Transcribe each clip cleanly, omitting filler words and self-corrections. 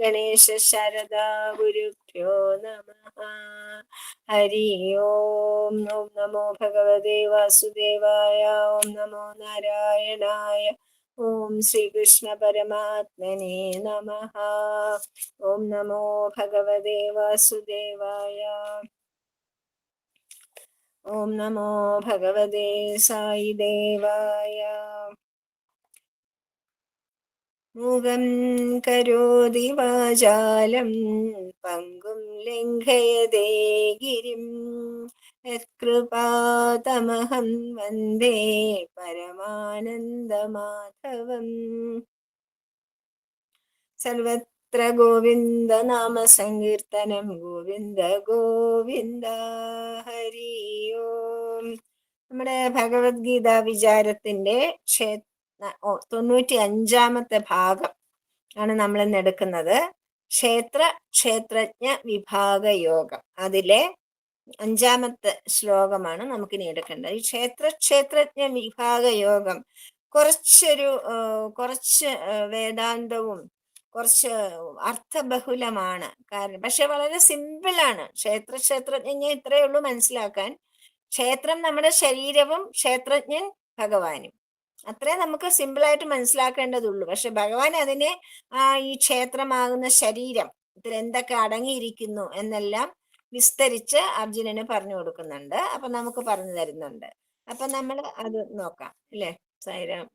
ഗണേശ ശരദാ ഗുരുഭ്യോ നമഃ. ഹരി ഓം. ഓം നമോ ഭഗവതേ വാസുദേവായ. ഓം നമോ നാരായണായ. ഓം ശ്രീകൃഷ്ണ പരമാത്മനേ നമഃ. ഓം നമോ ഭഗവതേ വാസുദേവായ. ഓം നമോ ഭഗവതേ സായിദേവായ. മൂകം കരോതി വാചാലം പങ്കും ലംഘയതേ ഗിരിം യത്കൃപാതമഹം വന്ദേ പരമാനന്ദമാധവം. സർവത്ര ഗോവിന്ദ നാമ സങ്കീർത്തനം. ഗോവിന്ദ ഗോവിന്ദ. ഹരി ഓം. നമ്മുടെ ഭഗവത്ഗീത വിചാരത്തിന്റെ 95-ാമത്തെ ഭാഗം ആണ് നമ്മൾ ഇന്ന് എടുക്കുന്നത്. ക്ഷേത്രജ്ഞ വിഭാഗ യോഗം. അതിലെ 5-ാമത്തെ ശ്ലോകമാണ് നമുക്കിനി എടുക്കേണ്ടത്. ഈ ക്ഷേത്രജ്ഞ വിഭാഗ യോഗം കുറച്ച് വേദാന്തവും കുറച്ച് അർത്ഥബഹുലമാണ്. പക്ഷെ വളരെ സിമ്പിളാണ്. ക്ഷേത്രജ്ഞ ഇത്രയേ ഉള്ളൂ മനസ്സിലാക്കാൻ. ക്ഷേത്രം നമ്മുടെ ശരീരവും ക്ഷേത്രജ്ഞൻ ഭഗവാനും. അത്രേ നമുക്ക് സിമ്പിളായിട്ട് മനസ്സിലാക്കേണ്ടതുള്ളൂ. പക്ഷെ ഭഗവാൻ അതിനെ ഈ ക്ഷേത്രമാകുന്ന ശരീരം ഇതിൽ എന്തൊക്കെ അടങ്ങിയിരിക്കുന്നു എന്നെല്ലാം വിസ്തരിച്ച് അർജുനന് പറഞ്ഞു കൊടുക്കുന്നുണ്ട്. അപ്പൊ നമുക്ക് പറഞ്ഞു തരുന്നുണ്ട്. അപ്പൊ നമ്മൾ അത് നോക്കാം അല്ലേ. സൈറാം.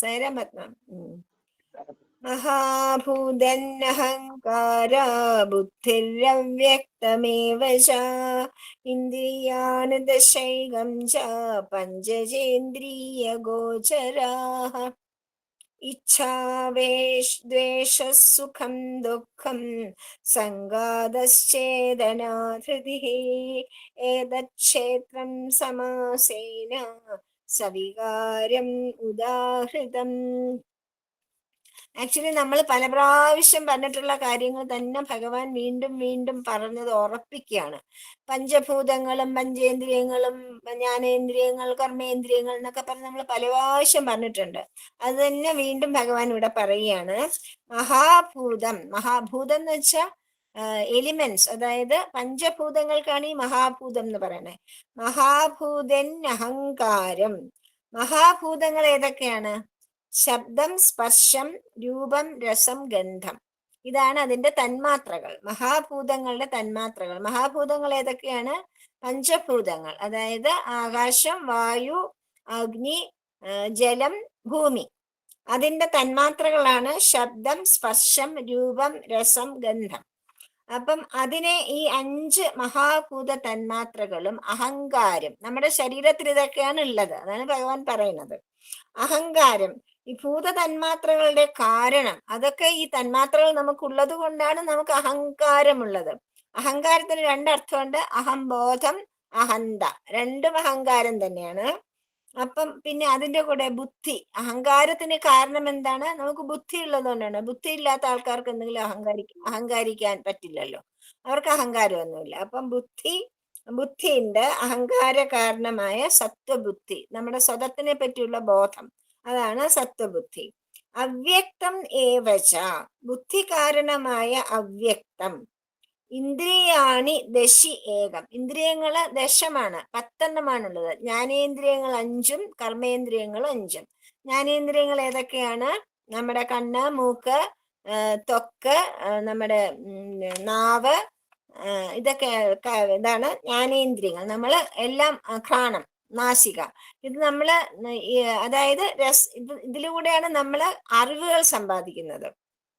സൈറാം പത്മം. മഹാഭൂതന്നഹങ്കാരാ ബുദ്ധിരവ്യക്തമേവ ച ഇന്ദ്രിയാണി ദശൈകം ച പഞ്ചചേന്ദ്രിയഗോചരാഃ ഇച്ഛാദ്വേഷസുഖം ദുഃഖം സംഘാതശ്ചേതനാ ധൃതിഃ ഏതച്ഛേത്രം സമാസേന സവികാരം ഉദാഹൃതം. ആക്ച്വലി നമ്മൾ പല പ്രാവശ്യം പറഞ്ഞിട്ടുള്ള കാര്യങ്ങൾ തന്നെ ഭഗവാൻ വീണ്ടും വീണ്ടും പറഞ്ഞത് ഉറപ്പിക്കുകയാണ്. പഞ്ചഭൂതങ്ങളും പഞ്ചേന്ദ്രിയങ്ങളും ജ്ഞാനേന്ദ്രിയങ്ങൾ കർമ്മേന്ദ്രിയങ്ങൾ എന്നൊക്കെ പറഞ്ഞ് നമ്മൾ പല പ്രാവശ്യം പറഞ്ഞിട്ടുണ്ട്. അത് തന്നെ വീണ്ടും ഭഗവാൻ ഇവിടെ പറയുകയാണ്. മഹാഭൂതം എന്ന് വെച്ചാൽ എലിമെന്റ്സ്, അതായത് പഞ്ചഭൂതങ്ങൾക്കാണ് ഈ മഹാഭൂതം എന്ന് പറയണേ. മഹാഭൂതൻ അഹങ്കാരം. മഹാഭൂതങ്ങൾ ഏതൊക്കെയാണ്? ശബ്ദം, സ്പർശം, രൂപം, രസം, ഗന്ധം. ഇതാണ് അതിന്റെ തന്മാത്രകൾ, മഹാഭൂതങ്ങളുടെ തന്മാത്രകൾ. മഹാഭൂതങ്ങൾ ഏതൊക്കെയാണ്? പഞ്ചഭൂതങ്ങൾ, അതായത് ആകാശം, വായു, അഗ്നി, ജലം, ഭൂമി. അതിന്റെ തന്മാത്രകളാണ് ശബ്ദം, സ്പർശം, രൂപം, രസം, ഗന്ധം. അപ്പം അതിനെ ഈ 5 മഹാഭൂത തന്മാത്രകളും അഹങ്കാരം. നമ്മുടെ ശരീരത്തിൽ ഇതൊക്കെയാണ് ഉള്ളത്. അതാണ് ഭഗവാൻ പറയുന്നത്. അഹങ്കാരം ഈ ഭൂത തന്മാത്രകളുടെ കാരണം. അതൊക്കെ ഈ തന്മാത്രകൾ നമുക്കുള്ളത് കൊണ്ടാണ് നമുക്ക് അഹങ്കാരമുള്ളത്. അഹങ്കാരത്തിന് 2 അർത്ഥമുണ്ട്. അഹംബോധം, അഹന്ത, രണ്ടും അഹങ്കാരം തന്നെയാണ്. അപ്പം പിന്നെ അതിന്റെ കൂടെ ബുദ്ധി. അഹങ്കാരത്തിന് കാരണം എന്താണ്? നമുക്ക് ബുദ്ധി ഉള്ളത് കൊണ്ടാണ്. ബുദ്ധി ഇല്ലാത്ത ആൾക്കാർക്ക് എന്തെങ്കിലും അഹങ്കാരിക്കാൻ പറ്റില്ലല്ലോ. അവർക്ക് അഹങ്കാരമൊന്നുമില്ല. അപ്പം ബുദ്ധിയുണ്ട്. അഹങ്കാര കാരണമായ സത്വബുദ്ധി, നമ്മുടെ സ്വതത്തിനെ പറ്റിയുള്ള ബോധം, അതാണ് സത്വബുദ്ധി. അവ്യക്തം ഏവച, ബുദ്ധി കാരണമായ അവ്യക്തം. ഇന്ദ്രിയാണി ദശി ഏകം. ഇന്ദ്രിയങ്ങള് ദശമാണ്, 10 ജ്ഞാനേന്ദ്രിയങ്ങൾ 5ഉം കർമ്മേന്ദ്രിയങ്ങൾ 5ഉം. ജ്ഞാനേന്ദ്രിയങ്ങൾ ഏതൊക്കെയാണ്? നമ്മുടെ കണ്ണ്, മൂക്ക്, ത്വക്ക്, നമ്മുടെ നാവ്, ഇതൊക്കെ ഇതാണ് ജ്ഞാനേന്ദ്രിയങ്ങൾ. നമ്മൾ എല്ലാം ഘ്രാണം, നാസിക, ഇത് നമ്മള് അതായത് ഇതിലൂടെയാണ് നമ്മൾ അറിവുകൾ സമ്പാദിക്കുന്നത്,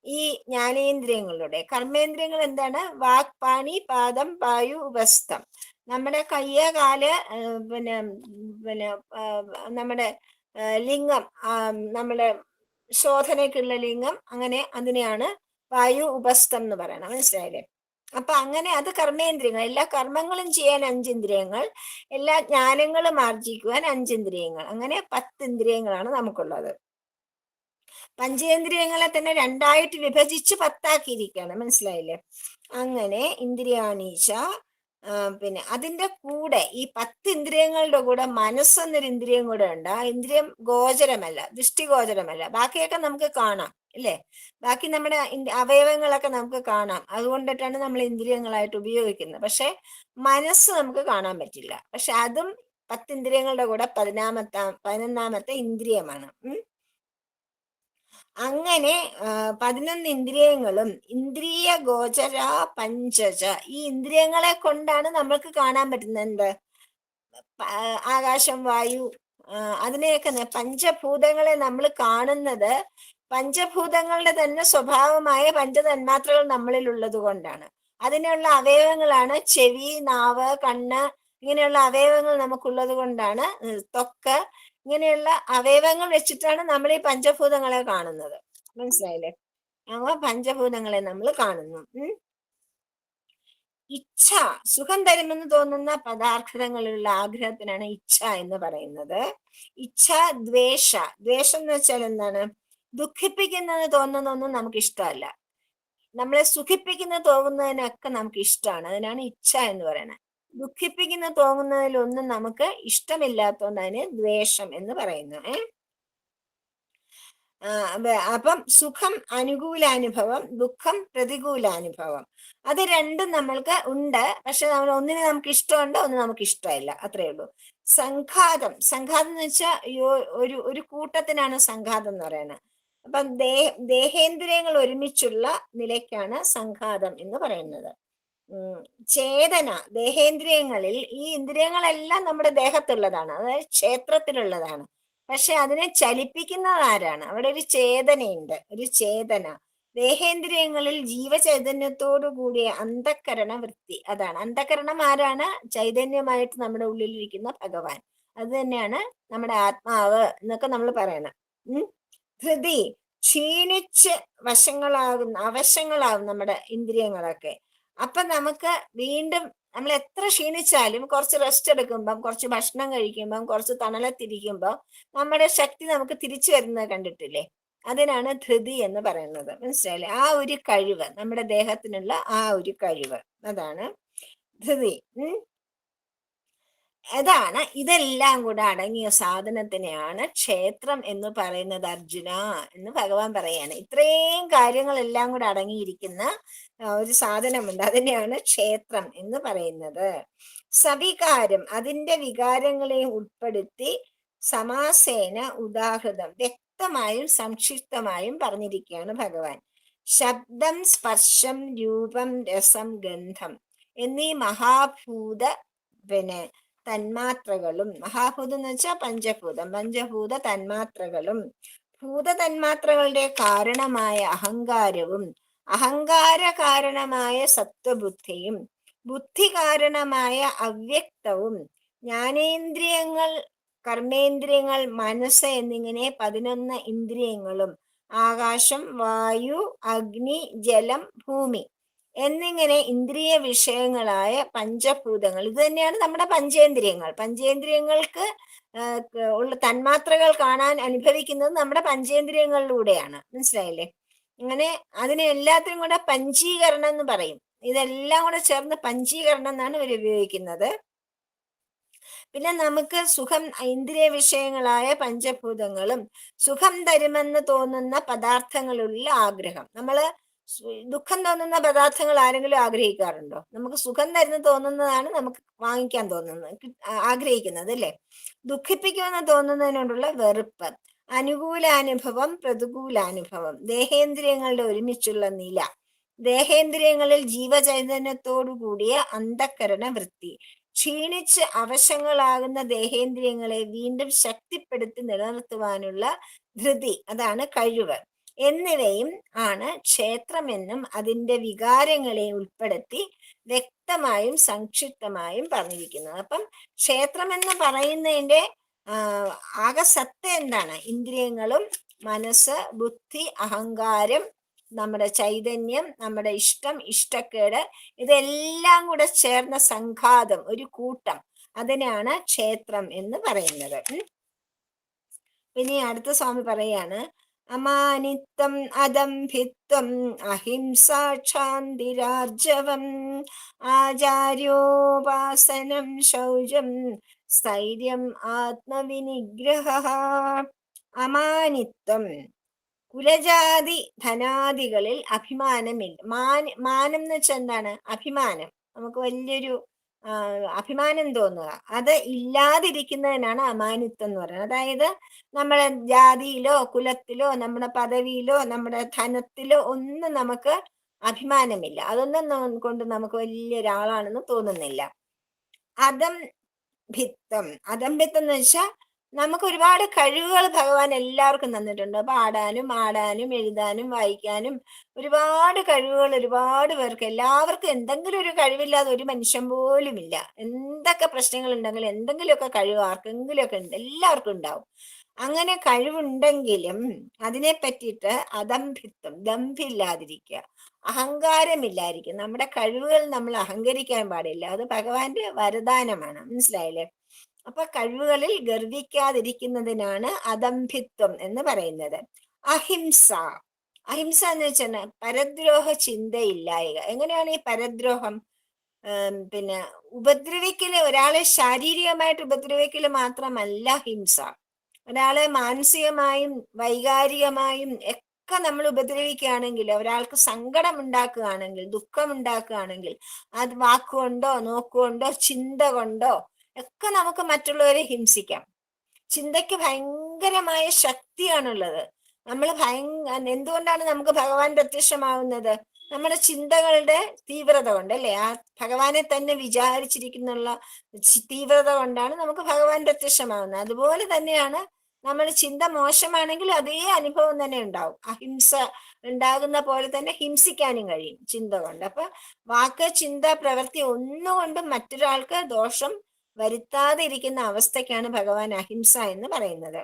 ഈ ജ്ഞാനേന്ദ്രിയങ്ങളിലൂടെ. കർമ്മേന്ദ്രിയങ്ങൾ എന്താണ്? വാക്, പാണി, പാദം, വായു, ഉപസ്ഥം. നമ്മുടെ കയ്യ്, കാല്, പിന്നെ നമ്മുടെ ലിംഗം, നമ്മുടെ ശോധനയ്ക്കുള്ള ലിംഗം, അങ്ങനെ അതിനെയാണ് വായു ഉപസ്ഥം എന്ന് പറയണം. മനസ്സിലായില്ലേ? അപ്പൊ അങ്ങനെ അത് കർമ്മേന്ദ്രിയങ്ങൾ. എല്ലാ കർമ്മങ്ങളും ചെയ്യാൻ 5 ഇന്ദ്രിയങ്ങൾ, എല്ലാ ജ്ഞാനങ്ങളും ആർജിക്കുവാൻ 5 ഇന്ദ്രിയങ്ങൾ. അങ്ങനെ 10 ഇന്ദ്രിയങ്ങളാണ് നമുക്കുള്ളത്. പഞ്ചേന്ദ്രിയങ്ങളെ തന്നെ 2ആയിട്ട് വിഭജിച്ച് 10 ആക്കിയിരിക്കുകയാണ്. മനസ്സിലായില്ലേ? അങ്ങനെ ഇന്ദ്രിയാണീച്ച പിന്നെ അതിന്റെ കൂടെ ഈ 10 ഇന്ദ്രിയങ്ങളുടെ കൂടെ മനസ്സെന്നൊരു ഇന്ദ്രിയം കൂടെ ഉണ്ട്. ആ ഇന്ദ്രിയം ഗോചരമല്ല, ദൃഷ്ടിഗോചരമല്ല. ബാക്കിയൊക്കെ നമുക്ക് കാണാം, ഇല്ലേ? ബാക്കി നമ്മുടെ അവയവങ്ങളൊക്കെ നമുക്ക് കാണാം. അതുകൊണ്ടിട്ടാണ് നമ്മൾ ഇന്ദ്രിയങ്ങളായിട്ട് ഉപയോഗിക്കുന്നത്. പക്ഷെ മനസ്സ് നമുക്ക് കാണാൻ പറ്റില്ല. പക്ഷെ അതും 10 ഇന്ദ്രിയങ്ങളുടെ കൂടെ 11ാമത്തെ ഇന്ദ്രിയമാണ്. അങ്ങനെ 11 ഇന്ദ്രിയങ്ങളും ഇന്ദ്രിയ ഗോചര പഞ്ചജ, ഈ ഇന്ദ്രിയങ്ങളെ കൊണ്ടാണ് നമ്മൾക്ക് കാണാൻ പറ്റുന്നത്. എന്ത്? ആകാശം, വായു, അതിനെയൊക്കെ പഞ്ചഭൂതങ്ങളെ നമ്മൾ കാണുന്നത് പഞ്ചഭൂതങ്ങളുടെ തന്നെ സ്വഭാവമായ പഞ്ചതന്മാത്രകൾ നമ്മളിൽ ഉള്ളത് കൊണ്ടാണ്. അതിനുള്ള അവയവങ്ങളാണ് ചെവി, നാവ്, കണ്ണ്, ഇങ്ങനെയുള്ള അവയവങ്ങൾ നമുക്കുള്ളത് കൊണ്ടാണ്. ത്വക്ക്, ഇങ്ങനെയുള്ള അവയവങ്ങൾ വെച്ചിട്ടാണ് നമ്മൾ ഈ പഞ്ചഭൂതങ്ങളെ കാണുന്നത്. മനസ്സിലായില്ലേ? ആ പഞ്ചഭൂതങ്ങളെ നമ്മൾ കാണുന്നു. ഇച്ഛ, സുഖം തരുമെന്ന് തോന്നുന്ന പദാർത്ഥങ്ങളിലുള്ള ആഗ്രഹത്തിനാണ് ഇച്ഛ എന്ന് പറയുന്നത്. ഇച്ഛ, ദ്വേഷ. ദ്വേഷം എന്ന് വെച്ചാൽ എന്താണ്? ദുഃഖിപ്പിക്കുന്നത് തോന്നുന്നൊന്നും നമുക്ക് ഇഷ്ടമല്ല. നമ്മളെ സുഖിപ്പിക്കുന്ന തോന്നുന്നതിനൊക്കെ നമുക്ക് ഇഷ്ടമാണ്. അതിനാണ് ഇച്ഛ എന്ന് പറയുന്നത്. ദുഃഖിപ്പിക്കുന്ന തോന്നുന്നതിലൊന്നും നമുക്ക് ഇഷ്ടമില്ലാത്തതുകൊണ്ട് അതിന് ദ്വേഷം എന്ന് പറയുന്നു. അപ്പം സുഖം അനുകൂലാനുഭവം, ദുഃഖം പ്രതികൂലാനുഭവം, അത് രണ്ടും നമ്മൾക്ക് ഉണ്ട്. പക്ഷെ ഒന്നിനെ നമുക്ക് ഇഷ്ടമുണ്ട്, ഒന്ന് നമുക്ക് ഇഷ്ടമില്ല, അത്രയേ ഉള്ളൂ. സംഘാതം, സംഘാതം എന്ന് വെച്ചാൽ ഒരു കൂട്ടത്തിനാണ് സംഘാതം എന്ന് പറയുന്നത്. അപ്പം ദേഹേന്ദ്രിയങ്ങൾ ഒരുമിച്ചുള്ള നിലയ്ക്കാണ് സംഘാതം എന്ന് പറയുന്നത്. ചേതന, ദേഹേന്ദ്രിയങ്ങളിൽ ഈ ഇന്ദ്രിയങ്ങളെല്ലാം നമ്മുടെ ദേഹത്തുള്ളതാണ്, അതായത് ക്ഷേത്രത്തിലുള്ളതാണ്. പക്ഷെ അതിനെ ചലിപ്പിക്കുന്നത് ആരാണ്? അവിടെ ഒരു ചേതനയുണ്ട്, ഒരു ചേതന. ദേഹേന്ദ്രിയങ്ങളിൽ ജീവചൈതന്യത്തോടു കൂടിയ അന്ധക്കരണ വൃത്തി, അതാണ് അന്ധക്കരണം. ആരാണ്? ചൈതന്യമായിട്ട് നമ്മുടെ ഉള്ളിലിരിക്കുന്ന ഭഗവാൻ. അത് തന്നെയാണ് നമ്മുടെ ആത്മാവ് എന്നൊക്കെ നമ്മൾ പറയണം. ധൃതി, ക്ഷീണിച്ച് അവശങ്ങളാകും നമ്മുടെ ഇന്ദ്രിയങ്ങളൊക്കെ. അപ്പൊ നമുക്ക് വീണ്ടും നമ്മൾ എത്ര ക്ഷീണിച്ചാലും കുറച്ച് റെസ്റ്റ് എടുക്കുമ്പം, കുറച്ച് ഭക്ഷണം കഴിക്കുമ്പം, കുറച്ച് തണലത്തിരിക്കുമ്പം നമ്മുടെ ശക്തി നമുക്ക് തിരിച്ചു വരുന്നത് കണ്ടിട്ടില്ലേ? അതിനാണ് ധൃതി എന്ന് പറയുന്നത്. മനസ്സിലായില്ലേ? ആ ഒരു കഴിവ്, നമ്മുടെ ദേഹത്തിനുള്ള ആ ഒരു കഴിവ്, അതാണ് ധൃതി. അതാണ്, ഇതെല്ലാം കൂടെ അടങ്ങിയ സാധനത്തിനെയാണ് ക്ഷേത്രം എന്ന് പറയുന്നത് അർജുന എന്ന് ഭഗവാൻ പറയാണ്. ഇത്രയും കാര്യങ്ങളെല്ലാം കൂടെ അടങ്ങിയിരിക്കുന്ന ഒരു സാധനമുണ്ട്, അതിനെയാണ് ക്ഷേത്രം എന്ന് പറയുന്നത്. സവികാരം, അതിന്റെ വികാരങ്ങളെ ഉൾപ്പെടുത്തി സമാസേന ഉദാഹൃതം, വ്യക്തമായും സംക്ഷിപ്തമായും പറഞ്ഞിരിക്കുകയാണ് ഭഗവാൻ. ശബ്ദം, സ്പർശം, രൂപം, രസം, ഗന്ധം എന്നീ മഹാഭൂത തന്മാത്രകളും, മഹാഭൂതം എന്ന് വെച്ചാൽ പഞ്ചഭൂതം, പഞ്ചഭൂത തന്മാത്രകളും, ഭൂതതന്മാത്രകളുടെ കാരണമായ അഹങ്കാരവും, അഹങ്കാര കാരണമായ സത്വബുദ്ധിയും, ബുദ്ധി കാരണമായ അവ്യക്തവും, ജ്ഞാനേന്ദ്രിയങ്ങൾ, കർമ്മേന്ദ്രിയങ്ങൾ, മനസ്സ് എന്നിങ്ങനെ 11 ഇന്ദ്രിയങ്ങളും, ആകാശം, വായു, അഗ്നി, ജലം, ഭൂമി എന്നിങ്ങനെ ഇന്ദ്രിയ വിഷയങ്ങളായ പഞ്ചഭൂതങ്ങൾ, ഇത് തന്നെയാണ് നമ്മുടെ പഞ്ചേന്ദ്രിയങ്ങൾ. പഞ്ചേന്ദ്രിയങ്ങൾക്ക് ഉള്ള തന്മാത്രകൾ കാണാൻ അനുഭവിക്കുന്നത് നമ്മുടെ പഞ്ചേന്ദ്രിയങ്ങളിലൂടെയാണ്. മനസ്സിലായില്ലേ? അങ്ങനെ അതിനെ എല്ലാത്തിനും കൂടെ പഞ്ചീകരണം എന്ന് പറയും. ഇതെല്ലാം കൂടെ ചേർന്ന് പഞ്ചീകരണം എന്നാണ് ഇവർ ഉപയോഗിക്കുന്നത്. പിന്നെ നമുക്ക് സുഖം, ഇന്ദ്രിയ വിഷയങ്ങളായ പഞ്ചഭൂതങ്ങളും, സുഖം തരുമെന്ന് തോന്നുന്ന പദാർത്ഥങ്ങളുള്ള ആഗ്രഹം. നമ്മള് ദുഃഖം തോന്നുന്ന പദാർത്ഥങ്ങൾ ആരെങ്കിലും ആഗ്രഹിക്കാറുണ്ടോ? നമുക്ക് സുഖം തരുന്ന തോന്നുന്നതാണ് നമുക്ക് വാങ്ങിക്കാൻ തോന്നുന്നത്, ആഗ്രഹിക്കുന്നത്, അല്ലേ? ദുഃഖിപ്പിക്കുമെന്ന് തോന്നുന്നതിനോടുള്ള വെറുപ്പ്, അനുകൂലാനുഭവം, പ്രതികൂലാനുഭവം, ദേഹേന്ദ്രിയങ്ങളുടെ ഒരുമിച്ചുള്ള നില, ദേഹേന്ദ്രിയങ്ങളിൽ ജീവചൈതന്യത്തോടു കൂടിയ അന്ധക്കരണ വൃത്തി, ക്ഷീണിച്ച് അവശങ്ങളാകുന്ന ദേഹേന്ദ്രിയങ്ങളെ വീണ്ടും ശക്തിപ്പെടുത്തി നിലനിർത്തുവാനുള്ള ധൃതി, അതാണ് കഴിവ് എന്നിവയും ആണ് ക്ഷേത്രമെന്നും അതിൻ്റെ വികാരങ്ങളെ ഉൾപ്പെടുത്തി വ്യക്തമായും സംക്ഷിപ്തമായും പറഞ്ഞിരിക്കുന്നത്. അപ്പം ക്ഷേത്രമെന്ന് പറയുന്നതിൻ്റെ ആകെ സത്ത എന്താണ്? ഇന്ദ്രിയങ്ങളും, മനസ്സ്, ബുദ്ധി, അഹങ്കാരം, നമ്മുടെ ചൈതന്യം, നമ്മുടെ ഇഷ്ടം, ഇഷ്ടക്കേട്, ഇതെല്ലാം കൂടെ ചേർന്ന സംഘാതം, ഒരു കൂട്ടം, അതിനാണ് ക്ഷേത്രം എന്ന് പറയുന്നത്. ഇനി അടുത്ത സ്വാമി പറയാണ്, അമാനിത്വം അദംഭിത്വം അഹിംസാ ക്ഷാന്തിരാർജവം ആചാര്യോപാസനം ശൗചം സ്ഥൈര്യം ആത്മവിനിഗ്രഹ. അമാനിത്വം, കുലജാതി ധനാദികളിൽ അഭിമാനമില്ല. മാനം എന്ന് വെച്ചാൽ എന്താണ്? അഭിമാനം. നമുക്ക് വലിയൊരു അഭിമാനം തോന്നുക, അത് ഇല്ലാതിരിക്കുന്നതിനാണ് അമാനിത്വം എന്ന് പറയുന്നത്. അതായത് നമ്മുടെ ജാതിയിലോ കുലത്തിലോ നമ്മുടെ പദവിയിലോ നമ്മുടെ ധനത്തിലോ ഒന്നും നമുക്ക് അഭിമാനമില്ല. അതൊന്നും കൊണ്ട് നമുക്ക് വലിയൊരാളാണെന്ന് തോന്നുന്നില്ല. അദംഭിത്തം, അദംഭിത്തം എന്ന് വെച്ചാൽ നമുക്ക് ഒരുപാട് കഴിവുകൾ ഭഗവാൻ എല്ലാവർക്കും തന്നിട്ടുണ്ട്. പാടാനും ആടാനും എഴുതാനും വായിക്കാനും ഒരുപാട് കഴിവുകൾ ഒരുപാട് പേർക്ക്, എല്ലാവർക്കും എന്തെങ്കിലും ഒരു കഴിവില്ലാതെ ഒരു മനുഷ്യൻ പോലും ഇല്ല. എന്തൊക്കെ പ്രശ്നങ്ങൾ ഉണ്ടെങ്കിലും എന്തെങ്കിലുമൊക്കെ കഴിവ് ആർക്കെങ്കിലുമൊക്കെ ഉണ്ട്, എല്ലാവർക്കും ഉണ്ടാവും. അങ്ങനെ കഴിവുണ്ടെങ്കിലും അതിനെ പറ്റിയിട്ട് അദംഭിത്വം, ദമ്ഭില്ലാതിരിക്കുക, അഹങ്കാരമില്ലായിരിക്കും. നമ്മുടെ കഴിവുകൾ നമ്മൾ അഹങ്കരിക്കാൻ പാടില്ല. അത് ഭഗവാന്റെ വരദാനമാണ്. മനസ്സിലായില്ലേ? അപ്പൊ കഴിവുകളിൽ ഗർവിക്കാതിരിക്കുന്നതിനാണ് അദംഭിത്വം എന്ന് പറയുന്നത്. അഹിംസ, അഹിംസ എന്ന് വെച്ചാൽ പരദ്രോഹ ചിന്തയില്ലായക. എങ്ങനെയാണ് ഈ പരദ്രോഹം? പിന്നെ ഉപദ്രവിക്കല്, ഒരാളെ ശാരീരികമായിട്ട് ഉപദ്രവിക്കല് മാത്രമല്ല ഹിംസ. ഒരാളെ മാനസികമായും വൈകാരികമായും ഒക്കെ നമ്മൾ ഉപദ്രവിക്കുകയാണെങ്കിൽ, ഒരാൾക്ക് സങ്കടം ഉണ്ടാക്കുകയാണെങ്കിൽ, ദുഃഖം ഉണ്ടാക്കുകയാണെങ്കിൽ, അത് വാക്കുകൊണ്ടോ നോക്കുകൊണ്ടോ ചിന്ത കൊണ്ടോ ഒക്കെ നമുക്ക് മറ്റുള്ളവരെ ഹിംസിക്കാം. ചിന്തയ്ക്ക് ഭയങ്കരമായ ശക്തിയാണുള്ളത്. നമ്മൾ എന്തുകൊണ്ടാണ് നമുക്ക് ഭഗവാൻ പ്രത്യക്ഷമാവുന്നത്? നമ്മുടെ ചിന്തകളുടെ തീവ്രത കൊണ്ട്, അല്ലെ? ആ ഭഗവാനെ തന്നെ വിചാരിച്ചിരിക്കുന്നുള്ള തീവ്രത കൊണ്ടാണ് നമുക്ക് ഭഗവാൻ പ്രത്യക്ഷമാവുന്നത്. അതുപോലെ തന്നെയാണ് നമ്മൾ ചിന്ത മോശമാണെങ്കിൽ അതേ അനുഭവം തന്നെ ഉണ്ടാവും. അഹിംസ ഉണ്ടാകുന്ന പോലെ തന്നെ ഹിംസിക്കാനും കഴിയും ചിന്ത കൊണ്ട്. അപ്പൊ വാക്ക്, ചിന്ത, പ്രവൃത്തി ഒന്നുകൊണ്ടും മറ്റൊരാൾക്ക് ദോഷം വരുത്താതെ ഇരിക്കുന്ന അവസ്ഥയ്ക്കാണ് ഭഗവാൻ അഹിംസ എന്ന് പറയുന്നത്.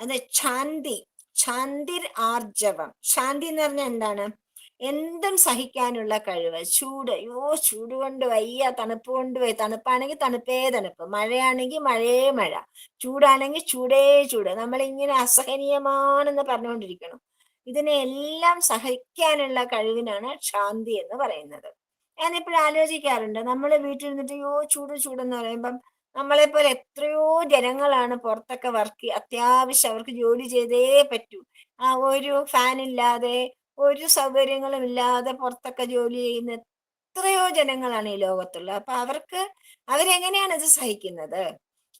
അത് ശാന്തി, ശാന്തിർ ആർജവം. ശാന്തി എന്ന് പറഞ്ഞാൽ എന്താണ്? എന്തും സഹിക്കാനുള്ള കഴിവ്. ചൂട്, ചൂട് കൊണ്ട് വയ്യ, തണുപ്പ് കൊണ്ട് വയ്യ. തണുപ്പാണെങ്കിൽ തണുപ്പേ തണുപ്പ്, മഴയാണെങ്കിൽ മഴയേ മഴ, ചൂടാണെങ്കിൽ ചൂടേ ചൂട്. നമ്മളിങ്ങനെ അസഹനീയമാണെന്ന് പറഞ്ഞുകൊണ്ടിരിക്കണം. ഇതിനെല്ലാം സഹിക്കാനുള്ള കഴിവിനാണ് ശാന്തി എന്ന് പറയുന്നത്. ഞാനിപ്പോഴും ആലോചിക്കാറുണ്ട്, നമ്മള് വീട്ടിൽ നിന്നിട്ട് ചൂട് ചൂടെന്ന് പറയുമ്പം നമ്മളെപ്പോലെ എത്രയോ ജനങ്ങളാണ് പുറത്തൊക്കെ അത്യാവശ്യം അവർക്ക് ജോലി ചെയ്തേ പറ്റൂ. ഒരു ഫാൻ ഇല്ലാതെ ഒരു സൗകര്യങ്ങളും ഇല്ലാതെ പുറത്തൊക്കെ ജോലി ചെയ്യുന്ന എത്രയോ ജനങ്ങളാണ് ഈ ലോകത്തുള്ളത്. അപ്പൊ അവരെങ്ങനെയാണ് ഇത് സഹിക്കുന്നത്?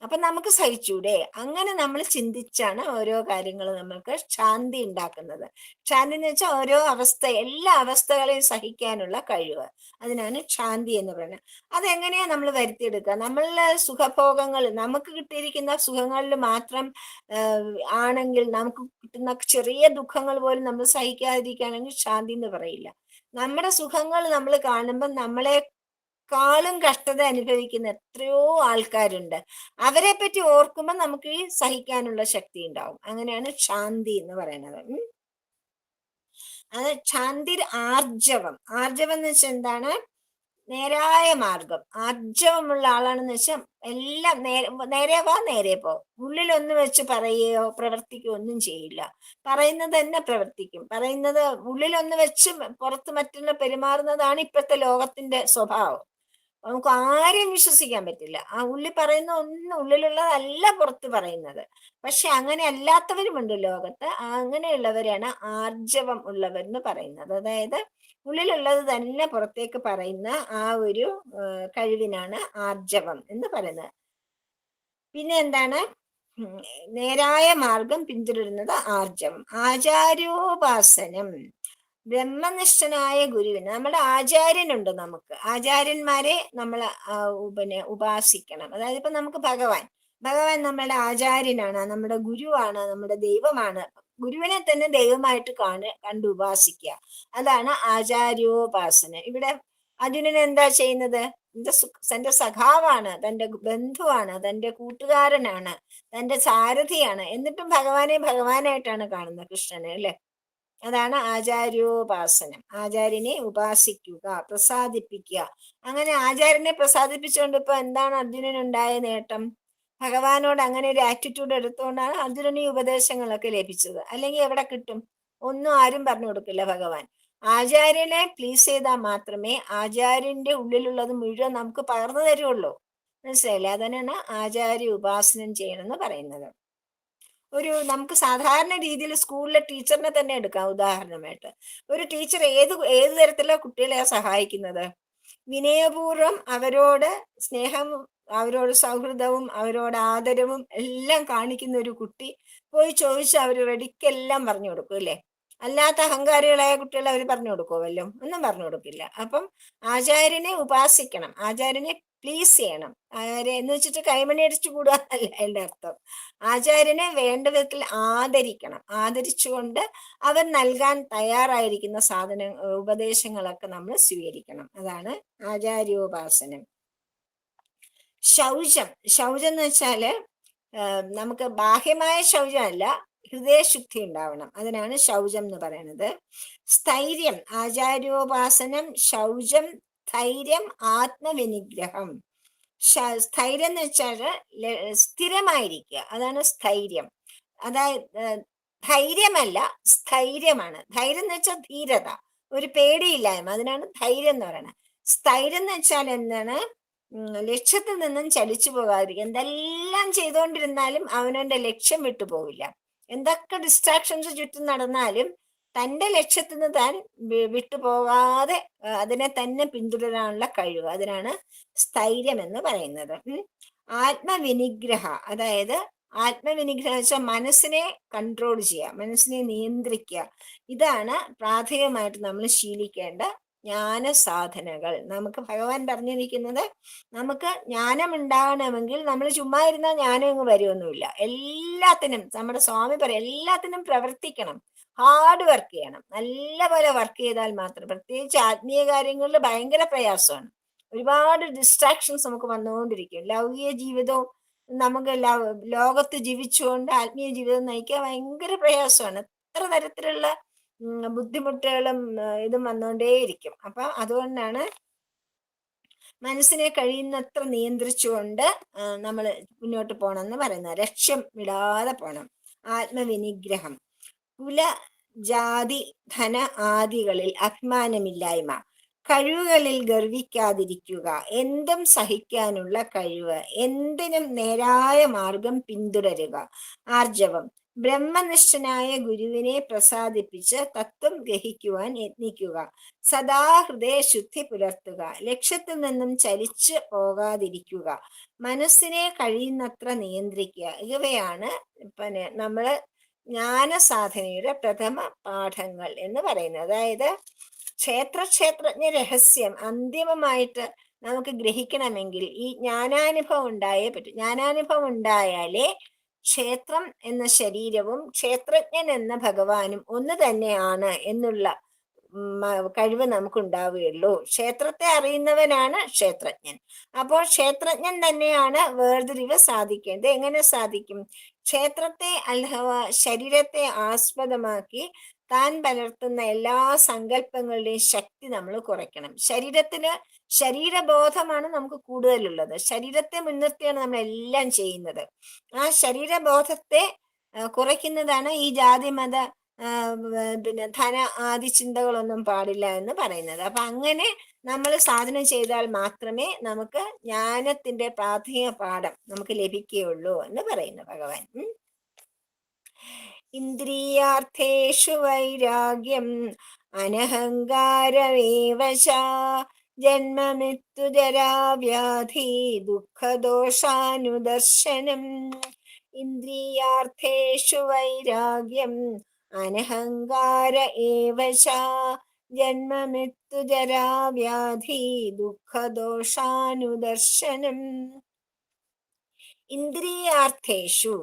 അപ്പൊ നമുക്ക് സഹിച്ചൂടെ? അങ്ങനെ നമ്മൾ ചിന്തിച്ചാണ് ഓരോ കാര്യങ്ങൾ നമ്മൾക്ക് ശാന്തി ഉണ്ടാക്കുന്നത്. ശാന്തി എന്ന് വെച്ചാൽ ഓരോ അവസ്ഥ, എല്ലാ അവസ്ഥകളെയും സഹിക്കാനുള്ള കഴിവ്, അതിനാണ് ശാന്തി എന്ന് പറയുന്നത്. അതെങ്ങനെയാ നമ്മൾ വരുത്തിയെടുക്കുക? നമ്മളുടെ സുഖഭോഗങ്ങൾ, നമുക്ക് കിട്ടിയിരിക്കുന്ന സുഖങ്ങളിൽ മാത്രം ആണെങ്കിൽ, നമുക്ക് കിട്ടുന്ന ചെറിയ ദുഃഖങ്ങൾ പോലും നമ്മൾ സഹിക്കാതിരിക്കുകയാണെങ്കിൽ ശാന്തി എന്ന് പറയില്ല. നമ്മുടെ സുഖങ്ങൾ നമ്മൾ കാണുമ്പോൾ നമ്മളെക്കാളും കഷ്ടത അനുഭവിക്കുന്ന എത്രയോ ആൾക്കാരുണ്ട്. അവരെ പറ്റി ഓർക്കുമ്പോൾ നമുക്ക് ഈ സഹിക്കാനുള്ള ശക്തി ഉണ്ടാവും. അങ്ങനെയാണ് ശാന്തി എന്ന് പറയുന്നത്. അത് ശാന്തിർ ആർജവം. ആർജവം എന്ന് വെച്ചാൽ എന്താണ്? നേരായ മാർഗം. ആർജവമുള്ള ആളാണെന്ന് വെച്ചാൽ എല്ലാം നേരെ വാ നേരെ പോ. ഉള്ളിലൊന്ന് വെച്ച് പറയുകയോ പ്രവർത്തിക്കുകയോ ഒന്നും ചെയ്യില്ല. പറയുന്നത് തന്നെ പ്രവർത്തിക്കും. പറയുന്നത് ഉള്ളിലൊന്ന് വെച്ച് പുറത്ത് മറ്റുള്ള പെരുമാറുന്നതാണ് ഇപ്പോഴത്തെ ലോകത്തിന്റെ സ്വഭാവം. നമുക്ക് ആരെയും വിശ്വസിക്കാൻ പറ്റില്ല. ആ പറയുന്ന ഒന്നും ഉള്ളിലുള്ളതല്ല പുറത്ത് പറയുന്നത്. പക്ഷെ അങ്ങനെ അല്ലാത്തവരുമുണ്ട് ലോകത്ത്. അങ്ങനെയുള്ളവരാണ് ആർജവം ഉള്ളവരെന്ന് പറയുന്നത്. അതായത് ഉള്ളിലുള്ളത് തന്നെ പുറത്തേക്ക് പറയുന്ന ആ ഒരു കഴിവിനാണ് ആർജവം എന്ന് പറയുന്നത്. പിന്നെ എന്താണ്? നേരായ മാർഗം പിന്തുടരുന്നത് ആർജവം. ആചാര്യോപാസനം, ബ്രഹ്മനിഷ്ഠനായ ഗുരുവിന്, നമ്മുടെ ആചാര്യനുണ്ട്. നമുക്ക് ആചാര്യന്മാരെ നമ്മൾ ഉപാസിക്കണം. അതായത് ഇപ്പൊ നമുക്ക് ഭഗവാൻ നമ്മുടെ ആചാര്യനാണ്, നമ്മുടെ ഗുരുവാണ്, നമ്മുടെ ദൈവമാണ്. ഗുരുവിനെ തന്നെ ദൈവമായിട്ട് കണ്ട് ഉപാസിക്കുക, അതാണ് ആചാര്യോപാസന. ഇവിടെ അർജുനൻ എന്താ ചെയ്യുന്നത്? തന്റെ സഖാവാണ്, തന്റെ ബന്ധുവാണ്, തന്റെ കൂട്ടുകാരനാണ്, തന്റെ സാരഥിയാണ്. എന്നിട്ടും ഭഗവാനായിട്ടാണ് കാണുന്നത് കൃഷ്ണനെ, അല്ലെ? അതാണ് ആചാര്യോപാസനം. ആചാര്യനെ ഉപാസിക്കുക, പ്രസാദിപ്പിക്കുക. അങ്ങനെ ആചാര്യനെ പ്രസാദിപ്പിച്ചുകൊണ്ട് ഇപ്പൊ എന്താണ് അർജുനനുണ്ടായ നേട്ടം? ഭഗവാനോട് അങ്ങനെ ഒരു ആറ്റിറ്റ്യൂഡ് എടുത്തുകൊണ്ടാണ് അർജുനന് ഈ ഉപദേശങ്ങളൊക്കെ ലഭിച്ചത്. അല്ലെങ്കിൽ എവിടെ കിട്ടും? ഒന്നും ആരും പറഞ്ഞു കൊടുക്കില്ല ഭഗവാൻ. ആചാര്യനെ പ്ലീസ് ചെയ്താൽ മാത്രമേ ആചാര്യന്റെ ഉള്ളിലുള്ളത് മുഴുവൻ നമുക്ക് പകർന്നു തരുള്ളൂ. മനസ്സിലായില്ലേ? അതിനാണ് ആചാര്യ ഉപാസനം ചെയ്യണമെന്ന് പറയുന്നത്. നമുക്ക് സാധാരണ രീതിയിൽ സ്കൂളിലെ ടീച്ചറിനെ തന്നെ എടുക്കാം ഉദാഹരണമായിട്ട്. ഒരു ടീച്ചർ ഏത് തരത്തിലുള്ള കുട്ടികളെ സഹായിക്കുന്നത്? വിനയപൂർവ്വം അവരോട് സ്നേഹം, അവരോട് സൗഹൃദവും അവരോട് ആദരവും എല്ലാം കാണിക്കുന്ന ഒരു കുട്ടി പോയി ചോദിച്ച് അവർ റെഡിക്കെല്ലാം പറഞ്ഞു കൊടുക്കും അല്ലേ? അല്ലാത്ത അഹങ്കാരികളായ കുട്ടികളെ അവർ പറഞ്ഞു കൊടുക്കുമോ? വല്ലതും ഒന്നും പറഞ്ഞു കൊടുക്കില്ല. അപ്പം ആചാര്യനെ ഉപാസിക്കണം, ആചാര്യനെ പ്ലീസ് ചെയ്യണം. എന്ന് വെച്ചിട്ട് കൈമണി അടിച്ചു കൂടുക എന്നല്ല എൻ്റെ അർത്ഥം. ആചാര്യനെ വേണ്ട വിധത്തിൽ ആദരിക്കണം. ആദരിച്ചുകൊണ്ട് അവൻ നൽകാൻ തയ്യാറായിരിക്കുന്ന ഉപദേശങ്ങളൊക്കെ നമ്മൾ സ്വീകരിക്കണം. അതാണ് ആചാര്യോപാസനം. ശൗചം എന്ന് വെച്ചാല് നമുക്ക് ബാഹ്യമായ ശൗചമല്ല, ഹൃദയശുദ്ധി ഉണ്ടാവണം. അതിനാണ് ശൗചം എന്ന് പറയുന്നത്. സ്ഥൈര്യം, ആചാര്യോപാസനം, ശൗചം, ധൈര്യം, ആത്മവിനിഗ്രഹം. സ്ഥൈര്യം എന്ന് വെച്ചാൽ സ്ഥിരമായിരിക്കുക, അതാണ് സ്ഥൈര്യം. അതായത് ധൈര്യമല്ല, സ്ഥൈര്യമാണ്. ധൈര്യം എന്ന് വെച്ചാൽ ധീരത, ഒരു പേടിയില്ലായ്മ, അതിനാണ് ധൈര്യം എന്ന് പറയുന്നത്. സ്ഥൈര്യം എന്ന് വെച്ചാൽ എന്താണ്? ലക്ഷ്യത്തിൽ നിന്നും ചലിച്ചു പോകാതിരിക്കുക. എന്തെല്ലാം ചെയ്തുകൊണ്ടിരുന്നാലും അവനവന്റെ ലക്ഷ്യം വിട്ടുപോകില്ല. എന്തൊക്കെ ഡിസ്ട്രാക്ഷൻസ് ചുറ്റും നടന്നാലും തൻ്റെ ലക്ഷ്യത്തിൽ നിന്ന് താൻ വിട്ടുപോകാതെ അതിനെ തന്നെ പിന്തുടരാനുള്ള കഴിവ്, അതിനാണ് സ്ഥൈര്യം എന്ന് പറയുന്നത്. ആത്മവിനിഗ്രഹ, അതായത് ആത്മവിനിഗ്രഹം വെച്ചാൽ മനസ്സിനെ കൺട്രോൾ ചെയ്യുക, മനസ്സിനെ നിയന്ത്രിക്കുക. ഇതാണ് പ്രാഥമികമായിട്ട് നമ്മൾ ശീലിക്കേണ്ട ജ്ഞാന സാധനകൾ. നമുക്ക് ഭഗവാൻ പറഞ്ഞിരിക്കുന്നത്, നമുക്ക് ജ്ഞാനം ഉണ്ടാകണമെങ്കിൽ നമ്മൾ ചുമ്മാ ഇരുന്നാൽ ജ്ഞാനം അങ്ങ് വരുമൊന്നുമില്ല. എല്ലാത്തിനും നമ്മുടെ സ്വാമി പറയും, എല്ലാത്തിനും പ്രവർത്തിക്കണം, ഹാർഡ് വർക്ക് ചെയ്യണം. നല്ല പോലെ വർക്ക് ചെയ്താൽ മാത്രം, പ്രത്യേകിച്ച് ആത്മീയ കാര്യങ്ങളിൽ ഭയങ്കര പ്രയാസമാണ്. ഒരുപാട് ഡിസ്ട്രാക്ഷൻസ് നമുക്ക് വന്നുകൊണ്ടിരിക്കും. ലൗകിക ജീവിതവും നമുക്ക് ലോകത്ത് ജീവിച്ചുകൊണ്ട് ആത്മീയ ജീവിതം നയിക്കാൻ ഭയങ്കര പ്രയാസമാണ്. എത്ര തരത്തിലുള്ള ബുദ്ധിമുട്ടുകളും ഇതും വന്നുകൊണ്ടേയിരിക്കും. അപ്പൊ അതുകൊണ്ടാണ് മനസ്സിനെ കഴിയുന്നത്ര നിയന്ത്രിച്ചുകൊണ്ട് നമ്മൾ മുന്നോട്ട് പോകണമെന്ന് പറയുന്നത്. ലക്ഷ്യം വിടാതെ പോകണം. ആത്മവിനിഗ്രഹം. കുല, ജാതി, ധന ആദികളിൽ അഭിമാനമില്ലായ്മ, കഴിവുകളിൽ ഗർവിക്കാതിരിക്കുക, എന്തും സഹിക്കാനുള്ള കഴിവ്, എന്തിനും നേരായ മാർഗം പിന്തുടരുക. ആർജവം. ബ്രഹ്മനിഷ്ഠനായ ഗുരുവിനെ പ്രസാദിപ്പിച്ച് തത്വം ഗ്രഹിക്കുവാൻ യത്നിക്കുക. സദാ ഹൃദയശുദ്ധി പുലർത്തുക. ലക്ഷ്യത്തിൽ നിന്നും ചലിച്ചു പോകാതിരിക്കുക. മനസ്സിനെ കഴിയുന്നത്ര നിയന്ത്രിക്കുക. ഇവയാണ് നമ്മള് ജ്ഞാനസാധനയുടെ പ്രഥമ പാഠങ്ങൾ എന്ന് പറയുന്നത്. അതായത് ക്ഷേത്രജ്ഞ രഹസ്യം അന്തിമമായിട്ട് നമുക്ക് ഗ്രഹിക്കണമെങ്കിൽ ഈ ജ്ഞാനാനുഭവം ഉണ്ടായേ പറ്റും. ജ്ഞാനാനുഭവം ഉണ്ടായാലേ ക്ഷേത്രം എന്ന ശരീരവും ക്ഷേത്രജ്ഞൻ എന്ന ഭഗവാനും ഒന്ന് തന്നെയാണ് എന്നുള്ള കഴിവ് നമുക്കുണ്ടാവുകയുള്ളൂ. ക്ഷേത്രത്തെ അറിയുന്നവനാണ് ക്ഷേത്രജ്ഞൻ. അപ്പോൾ ക്ഷേത്രജ്ഞൻ തന്നെയാണ് വേർതിരിവ് സാധിക്കേണ്ടത്. എങ്ങനെ സാധിക്കും? ക്ഷേത്രത്തെ അഥവാ ശരീരത്തെ ആസ്പദമാക്കി താൻ പലർത്തുന്ന എല്ലാ സങ്കല്പങ്ങളുടെയും ശക്തി നമ്മൾ കുറയ്ക്കണം. ശരീരബോധമാണ് നമുക്ക് കൂടുതലുള്ളത്. ശരീരത്തെ മുൻനിർത്തിയാണ് നമ്മൾ എല്ലാം ചെയ്യുന്നത്. ആ ശരീരബോധത്തെ കുറയ്ക്കുന്നതാണ് ഈ ജാതി മത പിന്നെ ധന ആദി ചിന്തകളൊന്നും പാടില്ല എന്ന് പറയുന്നത്. അപ്പൊ അങ്ങനെ നമ്മൾ സാധന ചെയ്താൽ മാത്രമേ നമുക്ക് ജ്ഞാനത്തിന്റെ പ്രാഥമിക പാഠം നമുക്ക് ലഭിക്കുകയുള്ളൂ എന്ന് പറയുന്നു ഭഗവാൻ. ഇന്ദ്രിയാർത്ഥേഷു വൈരാഗ്യം അനഹങ്കാരമേവ ച ജന്മമൃത്യുജരാവ്യാധി ദുഃഖദോഷാനുദർശനം. ഇന്ദ്രിയാർത്ഥേഷു വൈരാഗ്യം അനഹങ്കാര ഏവ ച ജന്മമൃത്യുജരാവ്യാധി ദുഃഖദോഷാനുദർശനം. ഇന്ദ്രിയാർത്ഥേഷു